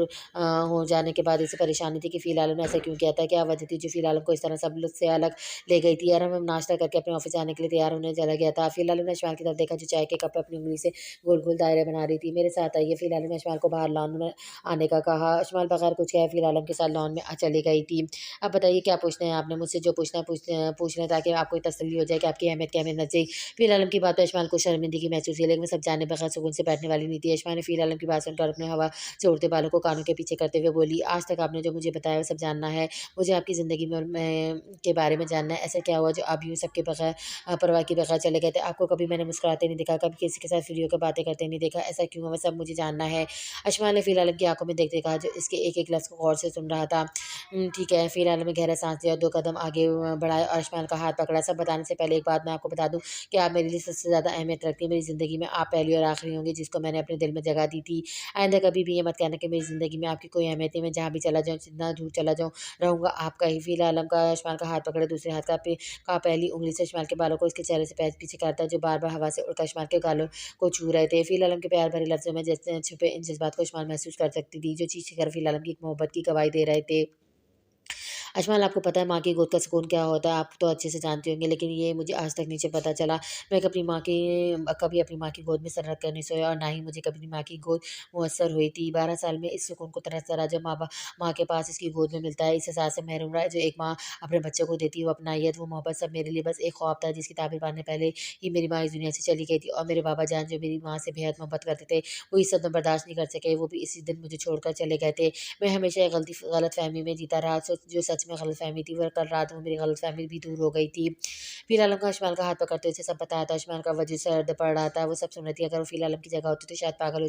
हो जाने के बाद इसे परेशानी थी कि फ़िल आलम ने ऐसा क्यों किया था, क्या वजह थी जो फ़िल आलम को इस तरह सब लोग से अलग ले गई थी। अरब अब नाश्ता करके अपने ऑफ़िस जाने के लिए तैयार होने चला गया था। फ़िल आलम ने अशमाल की तरफ देखा, जो चाय के कप पे अपनी उँगली से गोल-गोल दायरे बना रही थी। मेरे साथ आइए। फ़िल आलम ने अशमाल को बाहर लॉन में आने का कहा। अशमाल बगैर कुछ कहे फ़िल आलम के साथ लॉन में चली गई थी। अब बताइए, क्या पूछना है आपने मुझसे? जो पूछना है पूछ लें, ताकि आपको ये तसल्ली हो जाए कि आपकी अहमियत क्या अहमियत नहीं। फ़िल आलम की बात पे अशमाल को शर्मिंदगी महसूस हुई, लेकिन वो सब जाने बगैर सुकून से बैठने वाली नहीं थी। अशमाल ने फ़िल आलम की बात सुनकर अपने हवा से उड़ते बालों को कानों के पीछे करते हुए बोली, आज तक आपने जो मुझे बताया वो सब जानना है। मुझे आपकी ज़िंदगी में और मैं के बारे में जानना है। ऐसा क्या हुआ जो आप यूँ सबके बगैर परवाह किए बगैर चले गए थे? आपको कभी मैंने मुस्कुराते नहीं देखा, कभी किसी के साथ फ्री होकर बातें करते नहीं देखा। ऐसा क्यों हुआ? वो सब मुझे जानना है। अशमाल ने फ़िल आलम की आँखों में देखते कहा, जो इसके एक लफ्ज़ को गौर से सुन रहा था। ठीक है, फिर आलम ने गहरा साँस लिया और 2 कदम आगे बढ़ाए और इस्माइल का हाथ पकड़ा। सब बताने से पहले एक बात मैं आपको बता दूँ कि आप मेरे लिए सबसे ज़्यादा अहमियत रखती हैं। मेरी ज़िंदगी में आप पहली और आखिरी होंगी जिसको मैंने अपने दिल में जगह दी थी। आइंदा कभी भी ये मत कहना कि मेरी ज़िंदगी में आपकी कोई अहमियत नहीं। मैं जहाँ भी चला जाऊँ, जितना दूर चला जाऊँ, रहूँगा आपका ही। फिर आलम का इस्माइल का हाथ पकड़े, दूसरे हाथ का पहली उँगली से इस्माइल के बालों को इसके चेहरे से पीछे करता, जो बार-बार हवा से उड़कर इस्माइल के गालों को छू रहे थे। फिर आलम के प्यार भरे लफ्ज़ों में जैसे छुपे इन जज़्बात को इस्माइल महसूस कर सकती थी, जो चीख-चीख कर फिर आलम की एक मोहब्बत की गवाही दे रहे थे। अजमल, आपको पता है माँ की गोद का सुकून क्या होता है, आप तो अच्छे से जानते होंगे, लेकिन ये मुझे आज तक नहीं पता चला। मैं कभी अपनी माँ की गोद में सर रख कर नहीं सोया और ना ही मुझे कभी अपनी माँ की गोद मुयस्सर हुई थी। 12 साल में इस सुकून को तरसता रहा जो माँ के पास इसकी गोद में मिलता है। इस एहसास से महरूम रहा जो एक माँ अपने बच्चों को देती है, वो अपनाइत, वो मोहब्बत सब मेरे लिए बस एक ख्वाब था जिसकी ताबीर पाने पहले ही मेरी माँ इस दुनिया से चली गई थी। और मेरे बाबा जान जो मेरी माँ से बेहद मोहब्बत करते थे, वो इस सदमा बर्दाश्त नहीं कर सके, वो भी इसी दिन मुझे छोड़कर चले गए थे। मैं हमेशा एक गलतफ़हमी में जीता रहा, जो सच में गलतफ़हमी थी, वो कल रात में मेरी गलतफ़हमी भी दूर हो गई थी। फिर आलम का इस्माइल का हाथ पकड़ते उसे सब बताया था। इस्माइल का वजह सर्द पड़ रहा था, वो सब सुन रही थी। अगर वो फिर आलम की जगह होती तो शायद पागल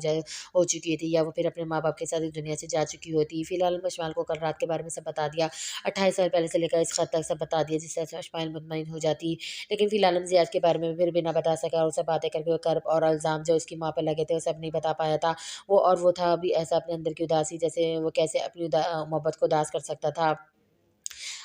हो चुकी थी, या वो फिर अपने माँ-बाप के साथ इस दुनिया से जा चुकी होती। फिर आलम ने इस्माइल को कल रात के बारे में सब बता दिया। 28 साल पहले से लेकर इस खत तक सब बता दिया, जिससे इस्माइल मुतमईन हो जाती। लेकिन फिर आलम ज़ियाद के बारे में फिर भी ना बता सका, और सब बातें करके वो कर्ब और इल्ज़ाम जो उसकी माँ पे लगे थे, वो सब नहीं बता पाया था। वो था भी ऐसा अपने अंदर की उदासी, जैसे वो कैसे अपनी मोहब्बत को उदास कर सकता था।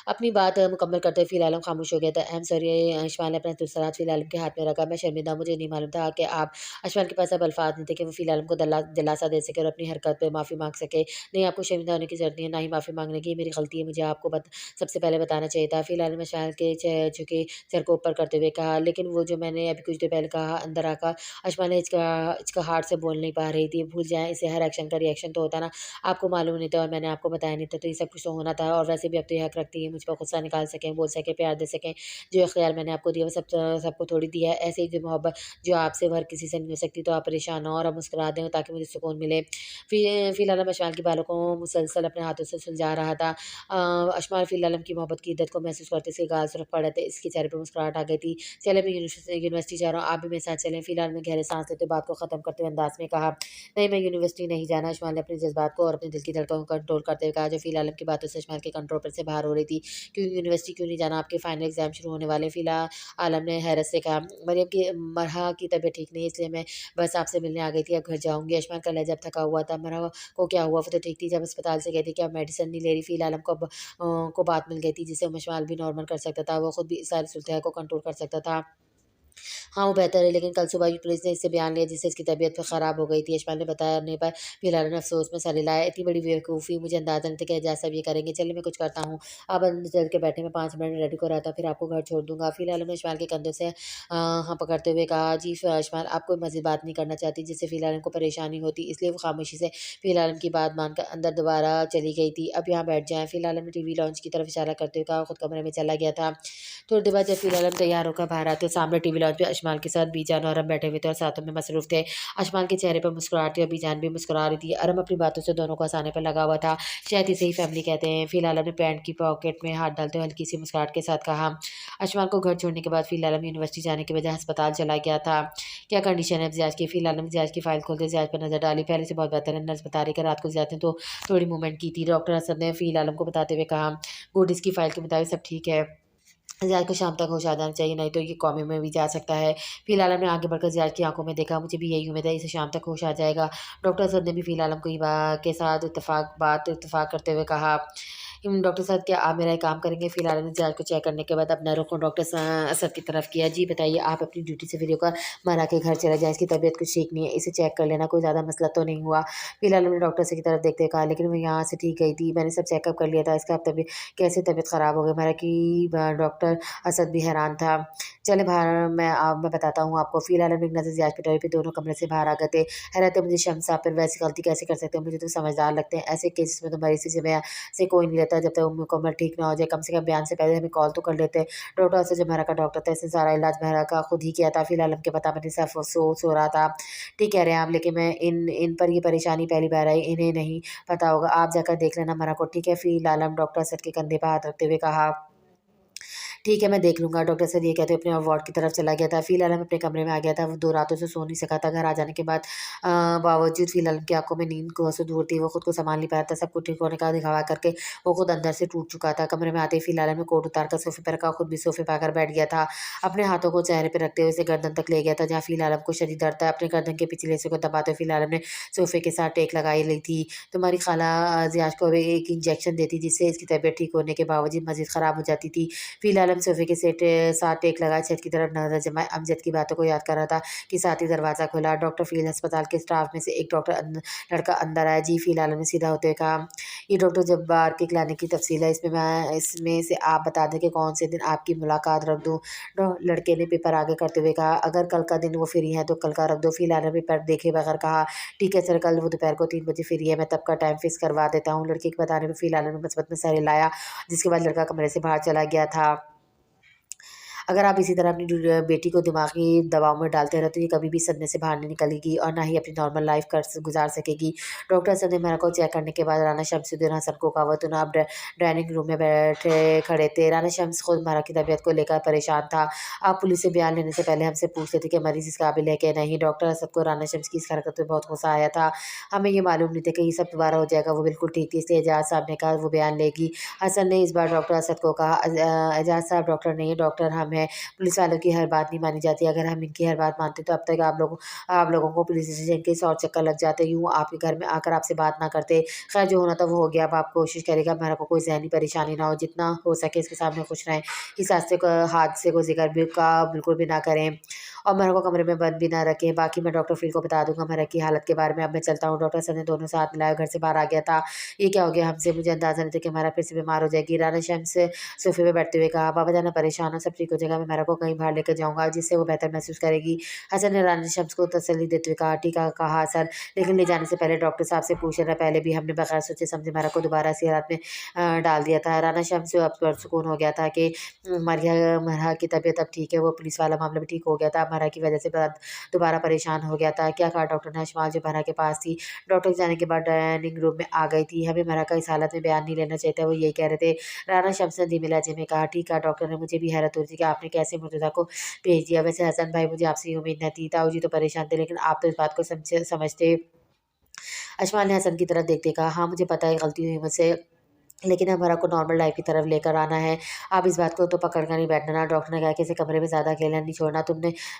अपनी बात मुकम्मल करते हुए फिर आलम खामोश हो गया था। आई एम सॉरी, इस्माइल ने अपना दुसरा हाथ फिर आलम के हाथ में रखा। मैं शर्मिंदा हूँ, मुझे नहीं मालूम था कि आप इस्माइल के पास अब अल्फाज नहीं थे कि वो फिर आलम को दिलासा दे सके और अपनी हरकत पे माफ़ी माँग सके। नहीं, आपको शर्मिंदा होने की ज़रूरत नहीं है, ना ही माफ़ी माँगने की। ये मेरी गलती है, मुझे आपको सबसे पहले बताना चाहिए था। फिर आलम ने इस्माइल के झुके सर को ऊपर करते हुए कहा, लेकिन वो जो मैंने अभी कुछ देर पहले कहा, अंदर आकर इस्माइल ने हिचकिचाहट से बोल नहीं पा रही थी। भूल जाएँ, इसे हर एक्शन का रिएक्शन तो होता ना, आपको मालूम नहीं था और मैंने आपको बताया नहीं था, तो ये सब कुछ तो होना था। और वैसे भी अब तो ये हक रखती है मुझ पर गुस्सा निकाल सकें, बोल सकें, प्यार दे सकें। जो इख्तियार मैंने आपको दिया वो सबको थोड़ी दिया है। ऐसे ही जो मोहब्बत जो आपसे हर किसी से नहीं हो सकती, तो आप परेशान ना हो और अब मुस्कुरा दें ताकि मुझे सुकून मिले। फिर आलम अशमाल के बालों को मुसलसल अपने हाथों से सुलझा रहा था। अशमाल फिर आलम की मोहब्बत की इद्दत को महसूस करते इसके गाल सुरख पड़ रहे थे, इसके चेहरे पर मुस्कुराहट आ गई थी। चले, मैं यूनिवर्सिटी जा रहा हूँ, आप भी मेरे साथ चलें। फिलहाल में गहरे सांस लेते बात को ख़त्म करते हुए अंदाज में कहा, नहीं, मैं यूनिवर्सिटी नहीं जाना। अशमाल ने अपने जज्बात को और अपने दिल की धड़कन को कंट्रोल करते हुए कहा, जो फिर आलम की बातों से अशमाल के कंट्रोल पर से बाहर हो रही थी। क्यों यूनिवर्सिटी क्यों नहीं जाना, आपके फाइनल एग्जाम शुरू होने वाले। फिलहाल आलम ने हैरत से कहा, मरियम की मरहा की तबीयत ठीक नहीं है, इसलिए मैं बस आपसे मिलने आ गई थी, अब घर जाऊँगी। अशमाल का लहजा थका हुआ था। मरहा को क्या हुआ, वो तो ठीक थी, जब अस्पताल से गई थी कि अब मेडिसिन नहीं ले रही। फिर आलम को बात मिल गई थी जिससे अशमाल भी नॉर्मल कर सकता था, वो खुद भी सारी सूरत को कंट्रोल कर सकता था। हाँ, वो बेहतर है, लेकिन कल सुबह ही पुलिस ने इससे बयान लिया जिससे इसकी तबीयत फिर ख़राब हो गई थी। यशपाल ने बताया नहीं पर फिलहाल ने अफ़सोस में सर हिलाया। इतनी बड़ी बेवकूफ़ी, मुझे अंदाज़ा नहीं था कि एजाज़ साहब ये करेंगे। चलिए मैं कुछ करता हूँ, आप अंदर चल के बैठे, मैं 5 मिनट में रेडी को रहता हूँ, फिर आपको घर छोड़ दूँगा। फिलहाल ने यशपाल के कंधों से हाँ पकड़ते हुए कहा, जी यशपाल, आप कोई मज़ीद बात नहीं करना चाहती जिससे फिलहाल को परेशानी होती, इसलिए वो खामोशी से फिलहाल की बात मानकर अंदर दोबारा चली गई थी। अब यहाँ बैठ जाएँ। फिलहाल ने टीवी लॉन्च की तरफ इशारा करते हुए कहा, खुद कमरे में चला गया था। थोड़ी देर बाद जब फिर आलम तैयार होकर बाहर आते, सामने टीवी लॉन्च पे अशमाल के साथ बीजान और अरम बैठे हुए थे और साथों में मसरूफ थे। अशमाल के चेहरे पर मुस्कुराहट थी और बीजान भी मुस्कुरा रही थी। अरम अपनी बातों से दोनों को हंसाने पर लगा हुआ था, शायद इसे ही फैमिली कहते हैं। फिर आलम ने पैंट की पॉकेट में हाथ डालते हुए हल्की सी मुस्कुराहट के साथ कहा, अशमाल को घर छोड़ने के बाद फिर आलम यूनिवर्सिटी जाने की वजह अस्पताल चला गया था। क्या कंडीशन है जियाज की? फिर आलम ने जियाज की फाइल खोलते जियाज पर नजर डाली, पहले से बहुत बेहतर है। नर्स बता रही कि रात को जियाज ने तो थोड़ी मूवमेंट की थी। डॉक्टर असद ने फिर आलम को बताते हुए कहा, गुड, इसकी फाइल के मुताबिक सब ठीक है, ज़ियाद को शाम तक होश आ जाना चाहिए, नहीं तो ये कोमे में भी जा सकता है। फिर आलम ने आगे बढ़कर ज़ियाद की आंखों में देखा, मुझे भी यही उम्मीद है, इसे शाम तक होश आ जाएगा। डॉक्टर असद ने भी फिर आलम को के साथ इत्तफाक करते हुए कहा, डॉक्टर साहब क्या आप मेरा एक काम करेंगे? फिर आलम ने ज़ियाद को चेक करने के बाद अपना रुख डॉक्टर असद की तरफ किया। जी बताइए, आप अपनी ड्यूटी से फ्री होकर मरा के घर चले जाएँ, इसकी तबीयत कुछ ठीक नहीं है, इसे चेक कर लेना, कोई ज़्यादा मसला तो नहीं हुआ। फिर आलम ने डॉक्टर से की तरफ देखते हुए कहा, लेकिन वो यहाँ से ठीक गई थी, मैंने सब चेकअप कर लिया था, इसका अब कैसे तबीयत ख़राब हो गई? मरा की डॉक्टर असद भी हैरान था। चले बाहर, मैं बताता हूँ आपको। फिर आलम एक नज़र ज़ियाद पिटाई पे दोनों कमरे से बाहर आ गए थे। हैरत है मुझे, शम्स आप फिर वैसी गलती कैसे कर सकते हो? मुझे तो समझदार लगते हैं, ऐसे केसेस में तो मरीज़ की ज़िम्मेदारी से कोई नहीं लेता जब तक वो मुकम्मल ठीक ना हो जाए। कम से कम बयान से पहले हमें कॉल तो कर लेते। डॉक्टर असद जो मेहरा का डॉक्टर था, इसने सारा इलाज मेहरा का खुद ही किया था। फिर आलम के पता मैंने सिर्फ सो रहा था। ठीक कह रहे हैं आप, लेकिन मैं इन पर ये परेशानी पहली बार आई, इन्हें नहीं पता होगा, आप जाकर देख लेना मरा को, ठीक है? फिर आलम डॉक्टर असद के कंधे पर हाथ रखते हुए कहा, ठीक है, मैं देख लूँगा। डॉक्टर सर ये कहते हुए अपने वार्ड की तरफ चला गया था। फ़िलहाल हम अपने कमरे में आ गया था। वो 2 रातों से सो नहीं सका था। घर आ जाने के बाद बावजूद फ़िलहाल उनकी आँखों में नींद को से दूर थी। वो खुद को सँभाल नहीं पाया था। सब कुछ ठीक होने का दिखावा करके वो खुद अंदर से टूट चुका था। कमरे में आते ही फ़िलहाल ने कोट उतार कर सोफ़े पे रखा, खुद भी सोफ़े पे आकर बैठ गया था। अपने हाथों को चेहरे पे रखते हुए उसे गर्दन तक ले गया था, जहाँ फ़िलहाल को शदीद दर्द था। अपने गर्दन के पिछले हिस्से को दबाते हुए फ़िलहाल ने सोफ़े के साथ टेक लगाई ली थी। तुम्हारी खाला ज़ियाज को अभी एक इंजेक्शन देती, जिससे इसकी तबीयत ठीक होने के बावजूद मज़ीद ख़राब हो जाती थी। फ़िलहाल हम सोफ़े के साथ टेक लगाए छत की तरफ नज़र जमाए। अमजद की बातों को याद कर रहा था कि साथ ही दरवाज़ा खुला। डॉक्टर फ़ील अस्पताल के स्टाफ में से एक लड़का अंदर आया। जी, फ़िलहाल ने सीधा होते हुए कहा, ये डॉक्टर जब्बार के क्लिनिक की तफ़सील है। इसमें से आप बता दें कि कौन से दिन आपकी मुलाकात रख दूँ? लड़के ने पेपर आगे करते हुए कहा, अगर कल का दिन वो फ्री हैं तो कल का रख दो। फ़िलहाल ने पेपर देखे बगैर कहा, ठीक है सर, कल वो दोपहर को 3 बजे फ्री है, मैं तब का टाइम फ़िक्स करवा देता हूँ। लड़के के बताने पे फ़िलहाल ने मुस्बत में सर हिलाया, जिसके बाद लड़का कमरे से बाहर चला गया था। अगर आप इसी तरह अपनी बेटी को दिमागी दबाव में डालते रहे तो ये कभी भी सदमे से बाहर नहीं निकलेगी और ना ही अपनी नॉर्मल लाइफ गुजार सकेगी। डॉक्टर हसन ने मेरा को चेक करने के बाद राना शमसुद्दीन हसन को कहा, वो दोनों अब डाइनिंग रूम में बैठे खड़े थे। राना शम्स खुद मारा की तबीयत को लेकर परेशान था। आप पुलिस से बयान लेने से पहले हमसे पूछते थे कि मरीज इस काबिल है कि नहीं। डॉक्टर असद को राना शम्स की इस हरकत में बहुत गुस्सा आया था। हमें ये मालूम नहीं था कि ये सब दोबारा हो जाएगा। वो बिल्कुल ठीक थी, इसलिए एजाज साहब ने कहा वो बयान लेगी। हसन ने इस बार डॉक्टर असद को कहा, एजाज साहब डॉक्टर नहीं है, डॉक्टर हम हैं। पुलिस वालों की हर बात नहीं मानी जाती। अगर हम इनकी हर बात मानते तो अब तक आप लोगों को पुलिस स्टेशन के 100 चक्कर लग जाते, यूँ आपके घर में आकर आपसे बात ना करते। खैर जो होना था वो हो गया। अब आप कोशिश करेगा मेरे को कोई ज़हनी परेशानी ना हो, जितना हो सके इसके सामने खुश रहें। इस हादसे को ज़िक्र भी का बिल्कुल भी ना करें और मेरे को कमरे में बंद भी ना रखें। बाकी मैं डॉक्टर फ़िल को बता दूँगा मेरे की हालत के बारे में। अब मैं चलता हूँ। डॉक्टर सर ने दोनों से हाथ मिलाया, घर से बाहर आ गया था। ये क्या हो गया हमसे? मुझे अंदाज़ा नहीं था कि हमारा फिर से बीमार हो जाएगी। राना शम्स सोफ़े पे बैठते हुए कहा, बाबा जान परेशान हो, सब ठीक हो जाएगा। मैं मेरा को कहीं बाहर लेकर जाऊँगा जिससे वो बेहतर महसूस करेगी। हसन ने राना शम्स को तसल्ली देते हुए कहा, ठीक है कहा सर, लेकिन ले जाने से पहले डॉक्टर साहब से पूछ लेना। पहले भी हमने बगैर सोचे समझे मेरा को दोबारा इसी हालत में डाल दिया था। राना शम्स अब पुरसुकून हो गया था कि मरहा की तबीयत अब ठीक है। वो पुलिस वाला मामला भी ठीक हो गया था। मरहा की वजह से दोबारा परेशान हो गया था। क्या कहा डॉक्टर ने? अशमाल जो मरहा के पास थी, डॉक्टर के जाने के बाद डाइनिंग रूम में आ गई थी। हमें मरहा का इस हालत में बयान नहीं लेना चाहिए था, वो यही कह रहे थे। राना शम्स ने धीमे लहजे में कहा, ठीक है डॉक्टर ने, मुझे भी हैरत हो रही थी कि आपने कैसे मुर्तज़ा को भेज दिया। वैसे हसन भाई मुझे आपसे ये उम्मीद नहीं थी। ताऊ जी तो परेशान थे, लेकिन आप तो इस बात को समझते। अशमाल ने हसन की तरफ देखते कहा, हाँ मुझे पता है गलती हुई मुझसे, लेकिन हमारा को नॉर्मल लाइफ की तरफ लेकर आना है। आप इस बात को तो पकड़ कर नहीं बैठना ना। डॉक्टर ने कहा कि इसे कमरे में ज़्यादा अकेला नहीं छोड़ना।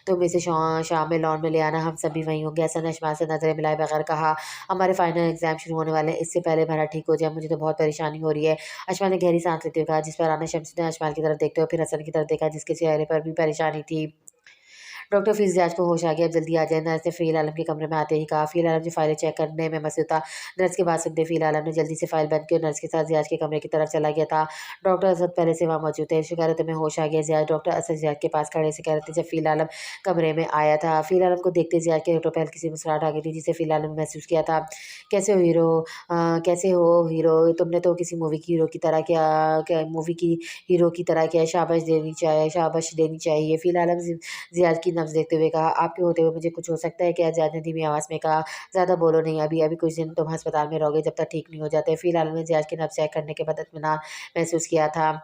तुम इसे शाम में लॉन में ले आना, हम सभी वहीं होंगे। हसन ने अशमाल से नज़रें मिलाए बगैर कहा, हमारे फाइनल एग्जाम शुरू होने वाले हैं, इससे पहले मेरा ठीक हो जाए, मुझे तो बहुत परेशानी हो रही है। अशमाल ने गहरी सांस लेते हुए कहा, जिस पर राना शम्स ने अशमाल की तरफ देखते हुए फिर हसन की तरफ देखा, जिसके चेहरे पर भी परेशानी थी। डॉक्टर फिज़ियाज को होश आ गया, अब जल्दी आ जाए। नर्स ने फ़ील आलम के कमरे में आते ही कहा। फ़ील आलम जो फाइलें चेक करने में मसरूफ़ था। नर्स की बात सुनते फ़ील आलम ने जल्दी से फाइल बंद की और नर्स के साथ ज़ियाज के कमरे की तरफ चला गया था। डॉक्टर असद पहले से वहाँ मौजूद थे। शुक्र है तुम्हें होश आ गया ज़ियाज, डॉक्टर असद ज़ियाज के पास खड़े से कह रहे थे जब फ़ील आलम कमरे में आया था। फ़ील आलम को देखते ज़ियाज के होठों पे हल्की सी मुस्कुराहट आ गई थी, जिसे फ़ील आलम ने महसूस किया था। कैसे हो हीरो? कैसे हो हीरो? तुमने तो किसी मूवी की हीरो की तरह क्या मूवी की हीरो की तरह किया, शाबाश देनी चाहिए। फ़ील आलम ज़ियाद की नब्ज़ देखते हुए कहा, आपके होते हुए मुझे कुछ हो सकता है क्या? ज़ियाद ने धीमी आवाज़ में कहा, ज़्यादा बोलो नहीं, अभी अभी कुछ दिन तुम अस्पताल में रहोगे जब तक ठीक नहीं हो जाते। फ़िलहाल में ज़ियाद की नब्ज़ चेक करने के बाद इत्मीनान महसूस किया था।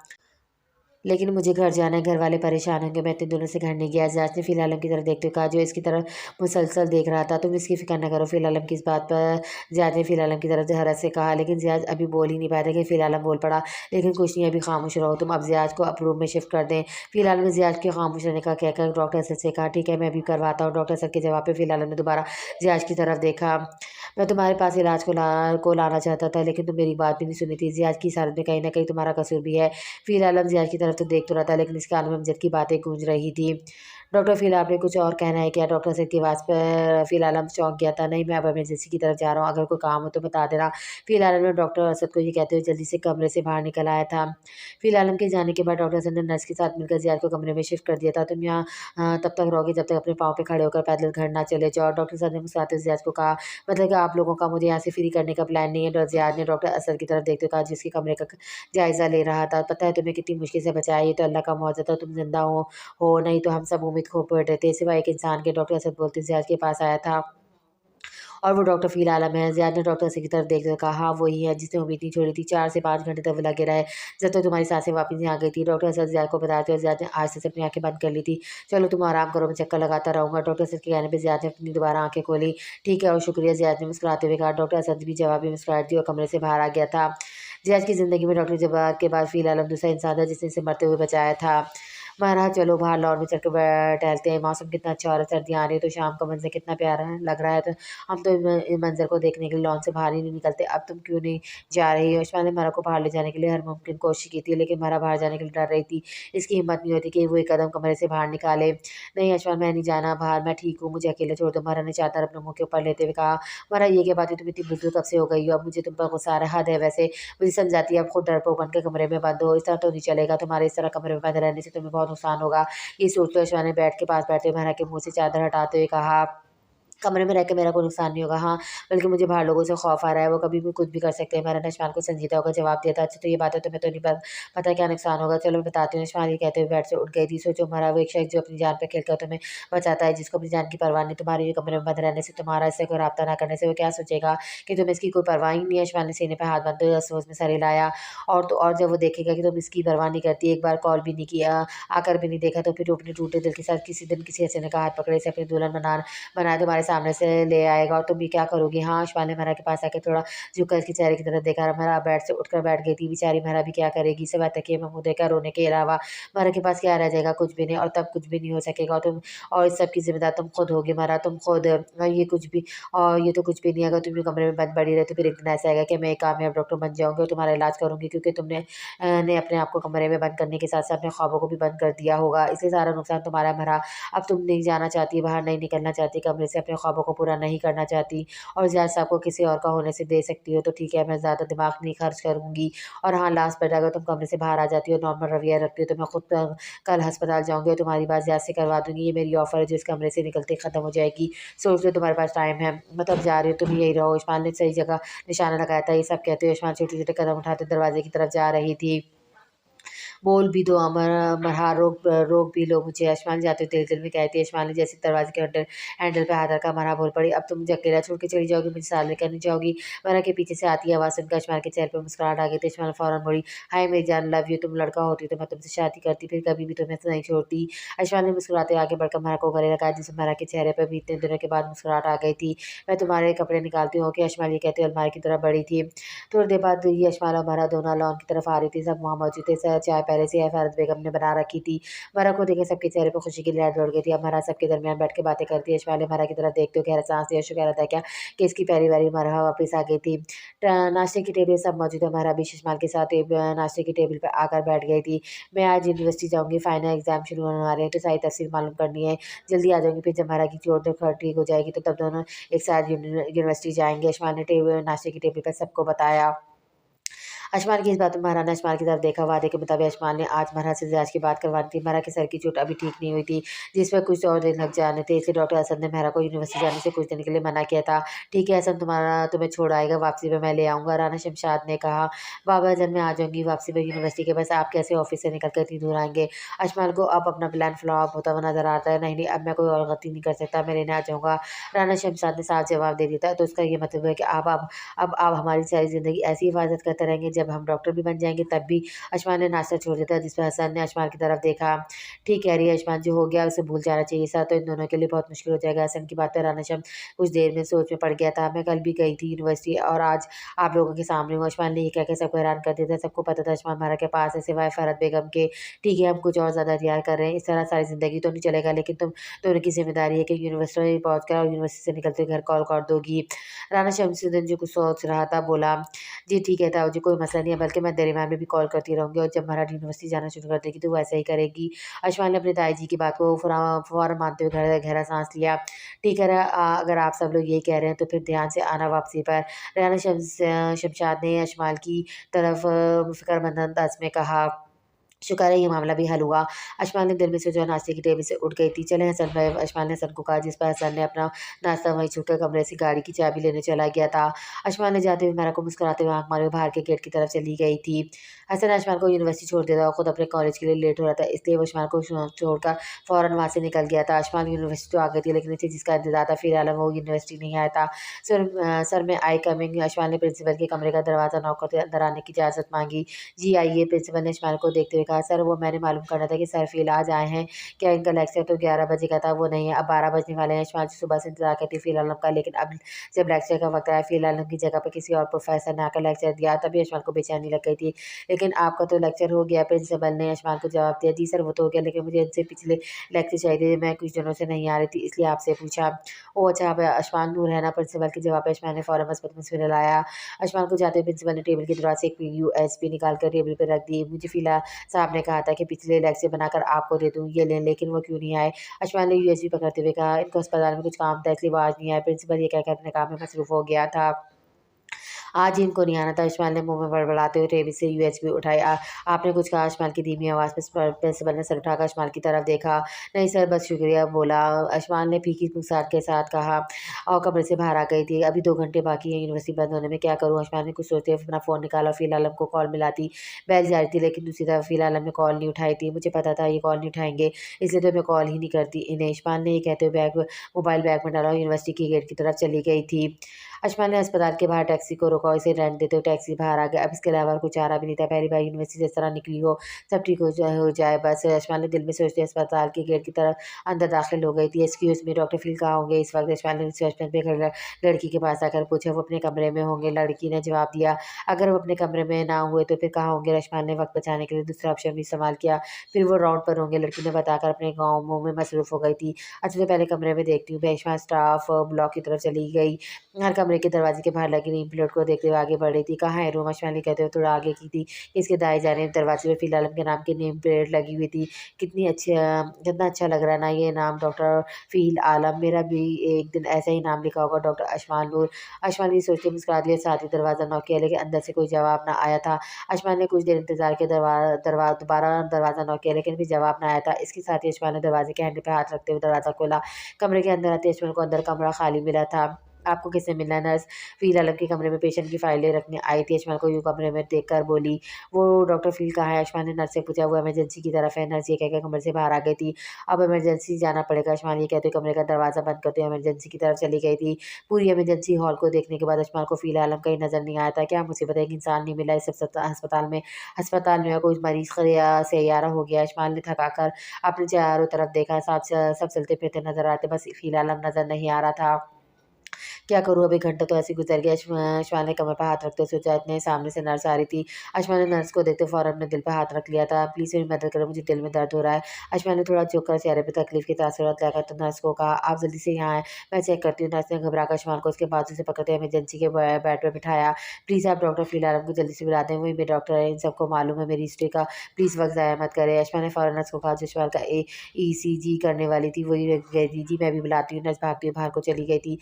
लेकिन मुझे घर जाना है, घर वाले परेशान होंगे, मैं इतने दिनों से घर नहीं गया। ज़ियाद ने फ़िलहाल की तरफ देखते हुए कहा, जो इसकी तरफ मुसलसल देख रहा था, तुम इसकी फ़िक्र न करो। फ़िलहाल की इस बात पर ज़ियाद ने फ़िलहाल की तरफ हरत से कहा, लेकिन ज़ियाद अभी बोल ही नहीं पाया था कि फ़िलहाल बोल पड़ा, लेकिन कुछ नहीं, अभी खामोश रहो तुम, अब ज़ियाद को अब रूम में शिफ्ट कर दें। फ़िलहाल में ज़ियाद के खामोश रहने का कहकर डॉक्टर सर से कहा, ठीक है मैं अभी करवाता हूँ। डॉक्टर सर के जवाब पे फ़िलहाल ने दोबारा ज़ियाद की तरफ देखा। मैं तुम्हारे पास इलाज को लाना चाहता था, लेकिन तुम मेरी बात भी नहीं सुनी थी। ज़ियाद की इस हालत में कहीं न कहीं तुम्हारा कसूर भी है। फ़िलहाल ज़ियाद की तरफ तो देख तो रहा था, लेकिन इसके कानों में अमजद की बातें गूंज रही थी। डॉक्टर फ़िल आपने कुछ और कहना है क्या? डॉक्टर सर की आवाज़ पर फ़िलहाल हम चौंक गया था। नहीं, मैं अब इमरजेंसी की तरफ जा रहा हूँ, अगर कोई काम हो तो बता देना। फ़िलहाल ने डॉक्टर असद को ये कहते हुए जल्दी से कमरे से बाहर निकल आया था। फ़िलहाल के जाने के बाद डॉक्टर असद ने नर्स के साथ मिलकर ज़ियाद को कमरे में शिफ्ट कर दिया था। तुम यहाँ तब तक रहोगे जब तक अपने पाँव पे खड़े होकर पैदल घर ना चले जाओ। डॉक्टर सर ने मुस्कुराते हुए ज़ियाद को कहा, मतलब कि आप लोगों का मुझे यहाँ से फ्री करने का प्लान नहीं है? ज़ियाद ने डॉक्टर असद की तरफ देखते हुए कहा, जिसके कमरे का जायज़ा ले रहा था। पता है तुम्हें कितनी मुश्किल से बचाया, ये तो अल्लाह का मुआवज़ा था, तुम ज़िंदा हो, नहीं तो हम सब उम्मीद खो बैठे थे। सिवाय एक इंसान के। डॉक्टर असद बोलते ज़ियाद के पास आया था और वो डॉक्टर फ़ील आलम है। ज़ियाद ने डॉक्टर से की तरफ देखते हुए कहा, हाँ वही है जिसने उम्मीद नहीं छोड़ी थी। 4 से 5 घंटे तक वो लगे रहे, जब तक तुम्हारी सांसें वापस नहीं आ गई थी। डॉक्टर असद ज़ियाद को बताते हुए ज़ियाद ने आहिस्ता से अपनी आँखें बंद कर ली थी। चलो तुम आराम करो, मैं चक्कर लगाता रहूँगा। डॉक्टर असद के कहने पे ज़ियाद ने अपनी दोबारा आँखें खोली। ठीक है और शुक्रिया, ज़ियाद ने मुस्कुराते हुए कहा। डॉक्टर असद भी जवाबी मुस्कुराहट दी और कमरे से बाहर आ गया था। ज़ियाद की ज़िंदगी में डॉक्टर जवाद के बाद फ़ील आलम दूसरा इंसान था जिसने इसे मरते हुए बचाया था। महाराज चलो बाहर लॉन में चल के टहलते हैं, मौसम कितना अच्छा हो रहा है, सर्दियाँ आ रही है तो शाम का मंजर कितना प्यारा है लग रहा है। तो हम तो इन मंजर को देखने के लिए लॉन से बाहर ही नहीं निकलते। अब तुम क्यों नहीं जा रही हो? उस्मान ने मरा को बाहर ले जाने के लिए हर मुमकिन कोशिश की थी, लेकिन मरा बाहर जाने के लिए डर रही थी। इसकी हिम्मत नहीं होती कि वो एक कदम कमरे से बाहर निकाले। नहीं उस्मान, मैं नहीं जाना बाहर, मैं ठीक हूँ, मुझे अकेले छोड़ दो। मरा ने चादर अपने मुँह के ऊपर लेते हुए कहा। मरा ये क्या बात है, तुम इतनी बुद्धू कब से हो गई हो? अब मुझे तुम पर गुस्सा आ रहा है, हद है वैसे। मुझे समझाती है, अब खुद डरपोक बन के कमरे में बंद हो, इस तरह तो नहीं चलेगा। तुम्हारे इस तरह कमरे में बंद रहने से तुम्हें बहुत नुकसान होगा। ये सोच कर शिवा ने बेड के पास बैठते हुए महरा के मुँह से चादर हटाते हुए कहा, कमरे में रह के मेरा कोई नुकसान नहीं होगा। हाँ, बल्कि मुझे बाहर लोगों से खौफ आ रहा है, वो कभी भी कुछ भी कर सकते हैं। मैंने इस्माइल को संजीदा होकर जवाब दिया था। अच्छा तो ये बात है, तुम्हें तो नहीं पता क्या नुकसान होगा? चलो मैं बताती हूँ। इस्माइल ये कहते हुए बेड से उठ गई थी। सोचो मरा वो एक शख्स जो अपनी जान पे खेल कर तुम्हें बचाता है, जिसको अपनी जान की परवाह नहीं। तुम्हारे ये कमरे में बंद रहने से, तुम्हारा इससे कोई राब्ता ना करने से वो क्या सोचेगा कि तुम्हें इसकी कोई परवाह ही नहीं है? इस्माइल ने सीने पे हाथ बांधते हुए अफसोस में सर हिलाया। और तो और जब वो देखेगा कि तुम इसकी परवाह नहीं करती, एक बार कॉल भी नहीं किया, आकर भी नहीं देखा, तो फिर अपने टूटे दिल के साथ किसी दिन किसी हसीना का हाथ पकड़े से अपनी दुल्हन बनाए तुम्हारे सामने से ले आएगा और तुम भी क्या करोगी? हाँ, शिवानी ने महरा के पास आके थोड़ा झुककर उसके चेहरे की तरफ देखा। महरा बेड से उठकर बैठ गई थी। बेचारी महरा भी क्या करेगी? सिवाय तकिए में मुँह देकर रोने के अलावा महरा के पास क्या रह जाएगा? कुछ भी नहीं। और तब कुछ भी नहीं हो सकेगा। और तुम और इस सब की ज़िम्मेदार तुम खुद होगी महरा, तुम खुद। ये कुछ भी और ये तो कुछ भी नहीं है। अगर तुम ये कमरे में बंद पड़ी रहे तो फिर एक दिन ऐसा आएगा कि मैं एक कामयाब डॉक्टर बन जाऊँगी और तुम्हारा इलाज करूँगी, क्योंकि तुमने ने अपने आप को कमरे में बंद करने के साथ-साथ अपने ख्वाबों को भी बंद कर दिया होगा। इसलिए सारा नुकसान तुम्हारा है महरा। अब तुम नहीं जाना चाहती, बाहर नहीं निकलना चाहती कमरे से, अपने ख्वाबों को पूरा नहीं करना चाहती और ज़्यादा साहब को किसी और का होने से दे सकती हो तो ठीक है, मैं ज़्यादा दिमाग नहीं खर्च करूँगी। और हाँ, लास्ट बेटा अगर तुम कमरे से बाहर आ जाती हो, नॉर्मल रवैया रखती हो, तो मैं खुद कल अस्पताल जाऊँगी और तुम्हारी बात ज़्यादा से करवा दूँगी। ये मेरी ऑफ़र है जो इस कमरे से निकलते ही ख़त्म हो जाएगी। सोच लो तुम्हारे पास टाइम है, मैं तब जा रही हूँ, तुम यहीं रहो। इस्माइल ने सही जगह निशाना लगाया था। ये सब कहते हुए इस्माइल छोटे-छोटे कदम उठाते दरवाज़े की तरफ जा रही थी। बोल भी दो अमर मल्हार, रोक भी लो मुझे। आसमान जाते हुए दिल-दिल में कहती है। आसमान ने जैसे दरवाजे के हैंडल हैंडल पे हाथ रखा, मल्हार बोल पड़ी, अब तुम मुझे अकेला छोड़ के चली जाओगी, मुझे साथ लेकर नहीं जाओगी? मल्हार के पीछे से आती आवाज़ सुनकर आसमान के चेहरे पे मुस्कुराहट आ गई थी। आसमान फ़ौरन बोली, हाय मेरी जान, लव यू। तुम लड़का होती तो मैं तुमसे शादी करती, फिर कभी भी तुम्हें नहीं छोड़ती। आसमान ने मुस्कुराते हुए आगे बढ़कर मल्हार को गले लगाया, जिससे मल्हार के चेहरे पे भी इतने दिनों के बाद मुस्कुराहट आ गई थी। मैं तुम्हारे कपड़े निकालती हूँ कि आसमान ये कहते हुए अलमारी की तरफ बढ़ी थी। थोड़ी देर बाद ये यशमाला और मरा दोनों लॉन की तरफ आ रही थी। सब वहाँ मौजूद थे। चाय पहले से फ़ारज़ बेगम ने बना रखी थी। मरा को देख के सबके चेहरे पे खुशी की लहर दौड़ गई थी। अब मरा सबके दरमियान बैठ के बातें करती है। यशमाला मरा की तरफ देखते हुए गहरा साँस लिया। शुक्र अदा किया कि इसकी पहली बारी मरा वापस आ गई थी। नाश्ते की टेबल सब मौजूद है। मरा भी सुषमा के साथ नाश्ते की टेबल पे आकर बैठ गई थी। मैं आज यूनिवर्सिटी जाऊँगी, फाइनल एग्ज़ाम शुरू होने वाले हैं तो सारी तफ़सील मालूम करनी है। जल्दी आ जाऊँगी। फिर जब मरा की चोट ठीक हो जाएगी तो तब दोनों एक साथ यूनिवर्सिटी जाएँगे। यशमाल ने नाश्ते की टेबल पर सबको बताया। अशमाल की इस बात में महाराज ने अशमाल की तरफ देखा। वादे के मुताबिक अशमाल ने आज महाराज से इलाज की बात करवानी थी। महरा के सर की चोट अभी ठीक नहीं हुई थी, जिसमें कुछ और दिन लग जाने थे। इसलिए डॉक्टर हसन ने महरा को यूनिवर्सिटी जाने से कुछ दिन के लिए मना किया था। ठीक है हसन, तुम्हें छोड़ आएगा, वापसी में मैं ले आऊँगा। राना शमशाद ने कहा, बाबा जन मैं आ जाऊँगी वापसी में यूनिवर्सिटी के, बस आप कैसे ऑफिस से निकल कर इतनी दूर आएँगे? अशमाल को अब अपना प्लान फ्लॉप होता हुआ नज़र आता है। नहीं, अब मैं कोई और गलती नहीं कर सकता, मैं लेने आ जाऊँगा। राना शमशाद ने साफ जवाब दे दिया था। तो उसका ये मतलब है कि अब आप हमारी सारी ज़िंदगी ऐसी हिफाज़त करते रहेंगे, जब हम डॉक्टर भी बन जाएँगे तब भी? अशमान ने नाश्ता छोड़ दिया था, जिस पर हसन ने अशमान की तरफ देखा। ठीक कह रही है अशमान, जो हो गया उसे भूल जाना चाहिए, ऐसा तो इन दोनों के लिए बहुत मुश्किल हो जाएगा। हसन की बात पर राना शम्स कुछ देर में सोच में पड़ गया था। मैं कल भी गई थी यूनिवर्सिटी और आज आप लोगों के सामने हूँ। अशमान ने ये कहकर सबको हैरान कर दिया था। सबको पता था अशमान हमारा के पास है, सिवाय फरहत बेगम के। ठीक है, हम कुछ और ज़्यादा तैयार कर रहे हैं, इस तरह सारी ज़िंदगी तो नहीं चलेगा, लेकिन तुम दोनों की ज़िम्मेदारी है कि यूनिवर्सिटी पहुँच कर और यूनिवर्सिटी से निकलते घर कॉल कर दोगी। राना शमसुद्दीन जो कुछ सोच रहा था बोला, जी ठीक है ताऊ जी, कोई मसला नहीं है, बल्कि मैं दरिमियान में भी कॉल करती रहूँगी और जब मराठी यूनिवर्सिटी जाना शुरू कर देगी तो वो ऐसा ही करेगी। अशमान ने अपने ताई जी की बात को फ़ौरन मानते हुए गहरा साँस लिया। ठीक है अगर आप सब लोग यही कह रहे हैं तो फिर ध्यान से आना वापसी पर। रेहाना शमशाद ने अशमाल की तरफ फ़िक्रमंद अंदाज़ में कहा। शुक्र है ये मामला भी हल हुआ। अशमाल ने दिल में सोचा, नाश्ते की टेबल से उठ गई थी। चले हसन भाई, अशमाल ने हसन को कहा, जिस पर हसन ने अपना नाश्ता वहीं छूटकर कमरे से गाड़ी की चाबी लेने चला गया था। अशमाल ने जाते हुए मारा को मुस्कुराते हुए आंख मारे हुए बाहर के गेट की तरफ चली गई थी। हसन अशमाल को यूनिवर्सिटी छोड़ देता और खुद अपने कॉलेज के लिए लेट हो रहा था, इसलिए वो अशमाल को छोड़कर फ़ौरन वहाँ से निकल गया था। अशमाल यूनिवर्सिटी तो आ गई थी, लेकिन नीचे जिसका इंतजार था फिर आलम वो यूनिवर्सिटी नहीं आया था। सर में आई कमिंग, अशमाल ने प्रिंसिपल के कमरे का दरवाज़ा नॉक करते अंदर आने की इजाज़त मांगी। जी आइए, प्रिंसिपल ने अशमाल को देखते हुए कहा। सर, वो मैंने मालूम करना था कि सर फ़िल आज आए हैं क्या? इनका लेक्चर तो 11 बजे का था, वो नहीं है, अब 12 बजने वाले हैं। अशमाल सुबह से इंतज़ार करती फ़िल आलम का, लेकिन अब जब लेक्चर का वक्त आया फ़िल आलम की जगह पर किसी और प्रोफेसर ने आकर लेक्चर दिया, तभी अशमाल को बेचैनी लग गई थी। लेकिन आपका तो लेक्चर हो गया, प्रिंसिपल ने अशमाल को जवाब दिया। जी सर, वो तो हो गया, लेकिन मुझे इनसे पिछले लेक्चर चाहिए थे, मैं कुछ दिनों से नहीं आ रही थी, इसलिए आपसे पूछा। ओह अच्छा, आप अशमाल नूर है ना? प्रिंसिपल के जवाब पे अशमाल ने फ़ौरन मस्बत में सिर हिलाया। अशमाल को जाते हुए प्रिंसिपल ने टेबल के दरवाज़े से एक यूएसबी निकाल कर टेबल पर रख दी। मुझे फ़िलहाल साहब ने कहा था कि पिछले लेक्चर बनाकर आपको दे दूँ, ये लें, लेकिन वो क्यों नहीं आए? अशमाल ने यूएसबी पकड़ते हुए कहा, इनको अस्पताल में कुछ काम था, इसलिए वो आज नहीं आए। प्रिंसिपल ये कहकर अपने काम में मसरूफ़ हो गया था। आज ही इनको नहीं आना था। अशमाल ने मुँह में बड़बड़ाते हुए टेबल से यूएसबी उठाई। आपने कुछ कहा? अशमाल की धीमी आवाज़ में प्रिंसिपल ने सर उठाकर अशमाल की तरफ देखा। नहीं सर, बस शुक्रिया, बोला। अशमाल ने फीकी मुस्कुराहट के साथ कहा और कमरे से बाहर आ गई थी। अभी 2 घंटे बाकी हैं यूनिवर्सिटी बंद होने में, क्या करूँ? अशमाल ने कुछ सोचते हुए अपना फ़ोन निकाला और फ़िल आलम को कॉल मिलाती। बेल जा रही थी, लेकिन दूसरी तरफ फ़िल आलम ने कॉल नहीं उठाई थी। मुझे पता था ये कॉल नहीं उठाएँगे, इसलिए तो मैं कॉल ही नहीं करती इन्हें। अशमाल ने ये कहते हुए मोबाइल बैग में डाला और यूनिवर्सिटी के गेट की तरफ चली गई थी। अशमाल ने अस्पताल के बाहर टैक्सी को रोका और इसे रेंट देते हुए टैक्सी बाहर आ गया। अब इसके अलावा और कुछ चारा भी नहीं था। पहली बार यूनिवर्सिटी से इस तरह निकली हो, सब ठीक हो जाए बस। अशमाल ने दिल में सोचते अस्पताल के गेट की तरफ अंदर दाखिल हो गई थी। एक्सक्यूज़ मी, डॉक्टर फ़िल कहाँ होंगे इस वक्त? अशमाल ने रिसेप्शन पे खड़ी लड़की के पास आकर पूछा। वो अपने कमरे में होंगे, लड़की ने जवाब दिया। अगर वो अपने कमरे में ना हुए तो फिर कहाँ होंगे? अशमाल ने वक्त बचाने के लिए दूसरा ऑप्शन भी इस्तेमाल किया। फिर वो राउंड पर होंगे, लड़की ने बताकर अपने गाँव में मसरूफ़ हो गई थी। अच्छा, तो पहले कमरे में देखती हूँ। बेशुमार स्टाफ ब्लॉक की तरफ चली गई। हर कमरे के दरवाजे के बाहर लगी नेम प्लेट को देखते हुए आगे बढ़ रही थी। कहाँ है रूम? अशमाली कहते हुए थोड़ा आगे की थी। इसके दाएं जानिब दरवाजे पे फ़िल आलम के नाम की नेम प्लेट लगी हुई थी। कितना अच्छा लग रहा है ना ये नाम, डॉक्टर फ़िल आलम। मेरा भी एक दिन ऐसा ही नाम लिखा होगा, डॉक्टर अशमाल नूर। अशमाल ये सोच के मुस्कुरा दिया, साथ ही दरवाज़ा नॉक किया, लेकिन अंदर से कोई जवाब ना आया था। अशमाल ने कुछ देर इंतज़ार किया, दोबारा दरवाज़ा नॉक किया, लेकिन फिर जवाब ना आया था। इसके साथ ही अशमाल ने दरवाजे के हैंडल पे हाथ रखते हुए दरवाज़ा खोला। कमरे के अंदर आते अशमाल को अंदर कमरा खाली मिला था। आपको किसने मिलना है? नर्स फ़ील आलम के कमरे में पेशेंट की फाइलें रखने आई थी। अशमाल को यूँ कमरे में देखकर बोली, वो डॉक्टर फ़ील कहाँ है? अशमाल ने नर्स से पूछा। वो इमरजेंसी की तरफ है। नर्स ये कहकर कमरे से बाहर आ गई थी। अब इमरजेंसी जाना पड़ेगा। अशमाल ये कहते हुए कमरे का दरवाज़ा बंद करते हुए इमरजेंसी की तरफ चली गई थी। पूरी इमरजेंसी हॉल को देखने के बाद अशमाल को फ़ील आलम कहीं नज़र नहीं आया था। क्या मुसीबत है, एक इंसान नहीं मिला इस अस्पताल में कोई मरीज़ सैयारा हो गया। अशमाल ने थका कर अपने चारों तरफ देखा। सब चलते-फिरते नज़र आते, बस फ़ील आलम नज़र नहीं आ रहा था। क्या करूँ? अभी घंटा तो ऐसे ही गुज़र गया। अशमाल ने कमर पर हाथ रखते हुए सोचा, इतने सामने से नर्स आ रही थी। अशमाल ने नर्स को देखते फ़ौरन अपने दिल पे हाथ रख लिया था। प्लीज़ मेरी मदद करो, मुझे दिल में दर्द हो रहा है। अशमाल ने थोड़ा झुककर चेहरे पे तकलीफ़ के तासुरात लाकर तो नर्स को कहा, आप जल्दी से यहाँ आएँ, मैं चेक करती हूँ। नर्स ने घबराकर अशमाल को उसके बाजू से पकड़ते इमरजेंसी के बेड पे बिठाया। प्लीज़ आप डॉक्टर फ़िल आलम को जल्दी से बुला दें, वही मेरे डॉक्टर हैं, इन सबको मालूम है मेरी हिस्ट्री का। प्लीज़ वक़्त ज़ाया मत करें। अशमाल ने फ़ौरन नर्स को कहा जो अशमाल का ईसीजी करने वाली थी, वही रख गई थी। जी, मैं भी बुलाती हूँ। नर्स भागती हुई बाहर को चली गई थी।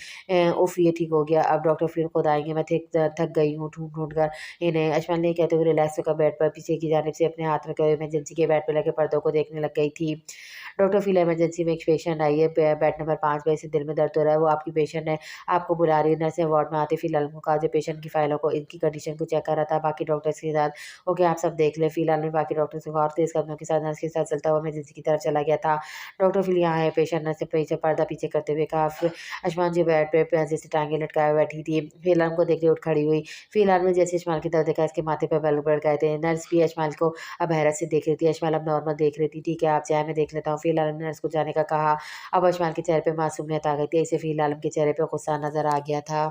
उफ़! ये ठीक हो गया, अब डॉक्टर फिर खुद आएँगे, मैं थक गई हूँ ढूँढ-ढूँढ कर इन्हें। अशमाल ने कहते हुए रिलैक्स होकर बेड पर पीछे की जानिब से अपने हाथ रखे हुए इमरजेंसी के बेड पे लगे पर्दों को देखने लग गई थी। डॉक्टर फ़िल इमरजेंसी में एक पेशेंट आई है, बेड नंबर 5 पे, इसे दिल में दर्द हो रहा है, वो आपकी पेशेंट है, आपको बुला रही है। नर्स ने वार्ड में आते फ़िल आलम को कहा जो पेशेंट की फाइलों को, इनकी कंडीशन को चेक कर रहा था बाकी डॉक्टर्स के साथ। ओके, आप सब देख लें। फ़िल आलम ने बाकी डॉक्टर्स को कहा और तेज़ कदमों के साथ नर्स के साथ चलता हुआ इमरजेंसी की तरफ चला गया था। डॉक्टर फ़िल यहाँ है, पेशेंट। नर्स ने पीछे पर्दा पीछे करते हुए कहा। फिर अशमान जो बेड पे पैसे से टाँगें लटकाए बैठी थी, फ़िलहाल को देखते उठ खड़ी हुई। फ़िलहाल में जैसे अशमाल की तरफ देखा, इसके माथे पे बाल बढ़ गए थे। नर्स भी अशमाल को अब हैरत से देख रही थी। अशमाल अब नॉर्मल देख रही थी। ठीक है, आप चाहें मैं देख लेता हूँ। फ़िलहाल ने नर्स को जाने का कहा। अब अशमाल के चेहरे पे मासूमियत आ गई थी। इसे फ़िलहाल के चेहरे पे गुस्सा नज़र आ गया था।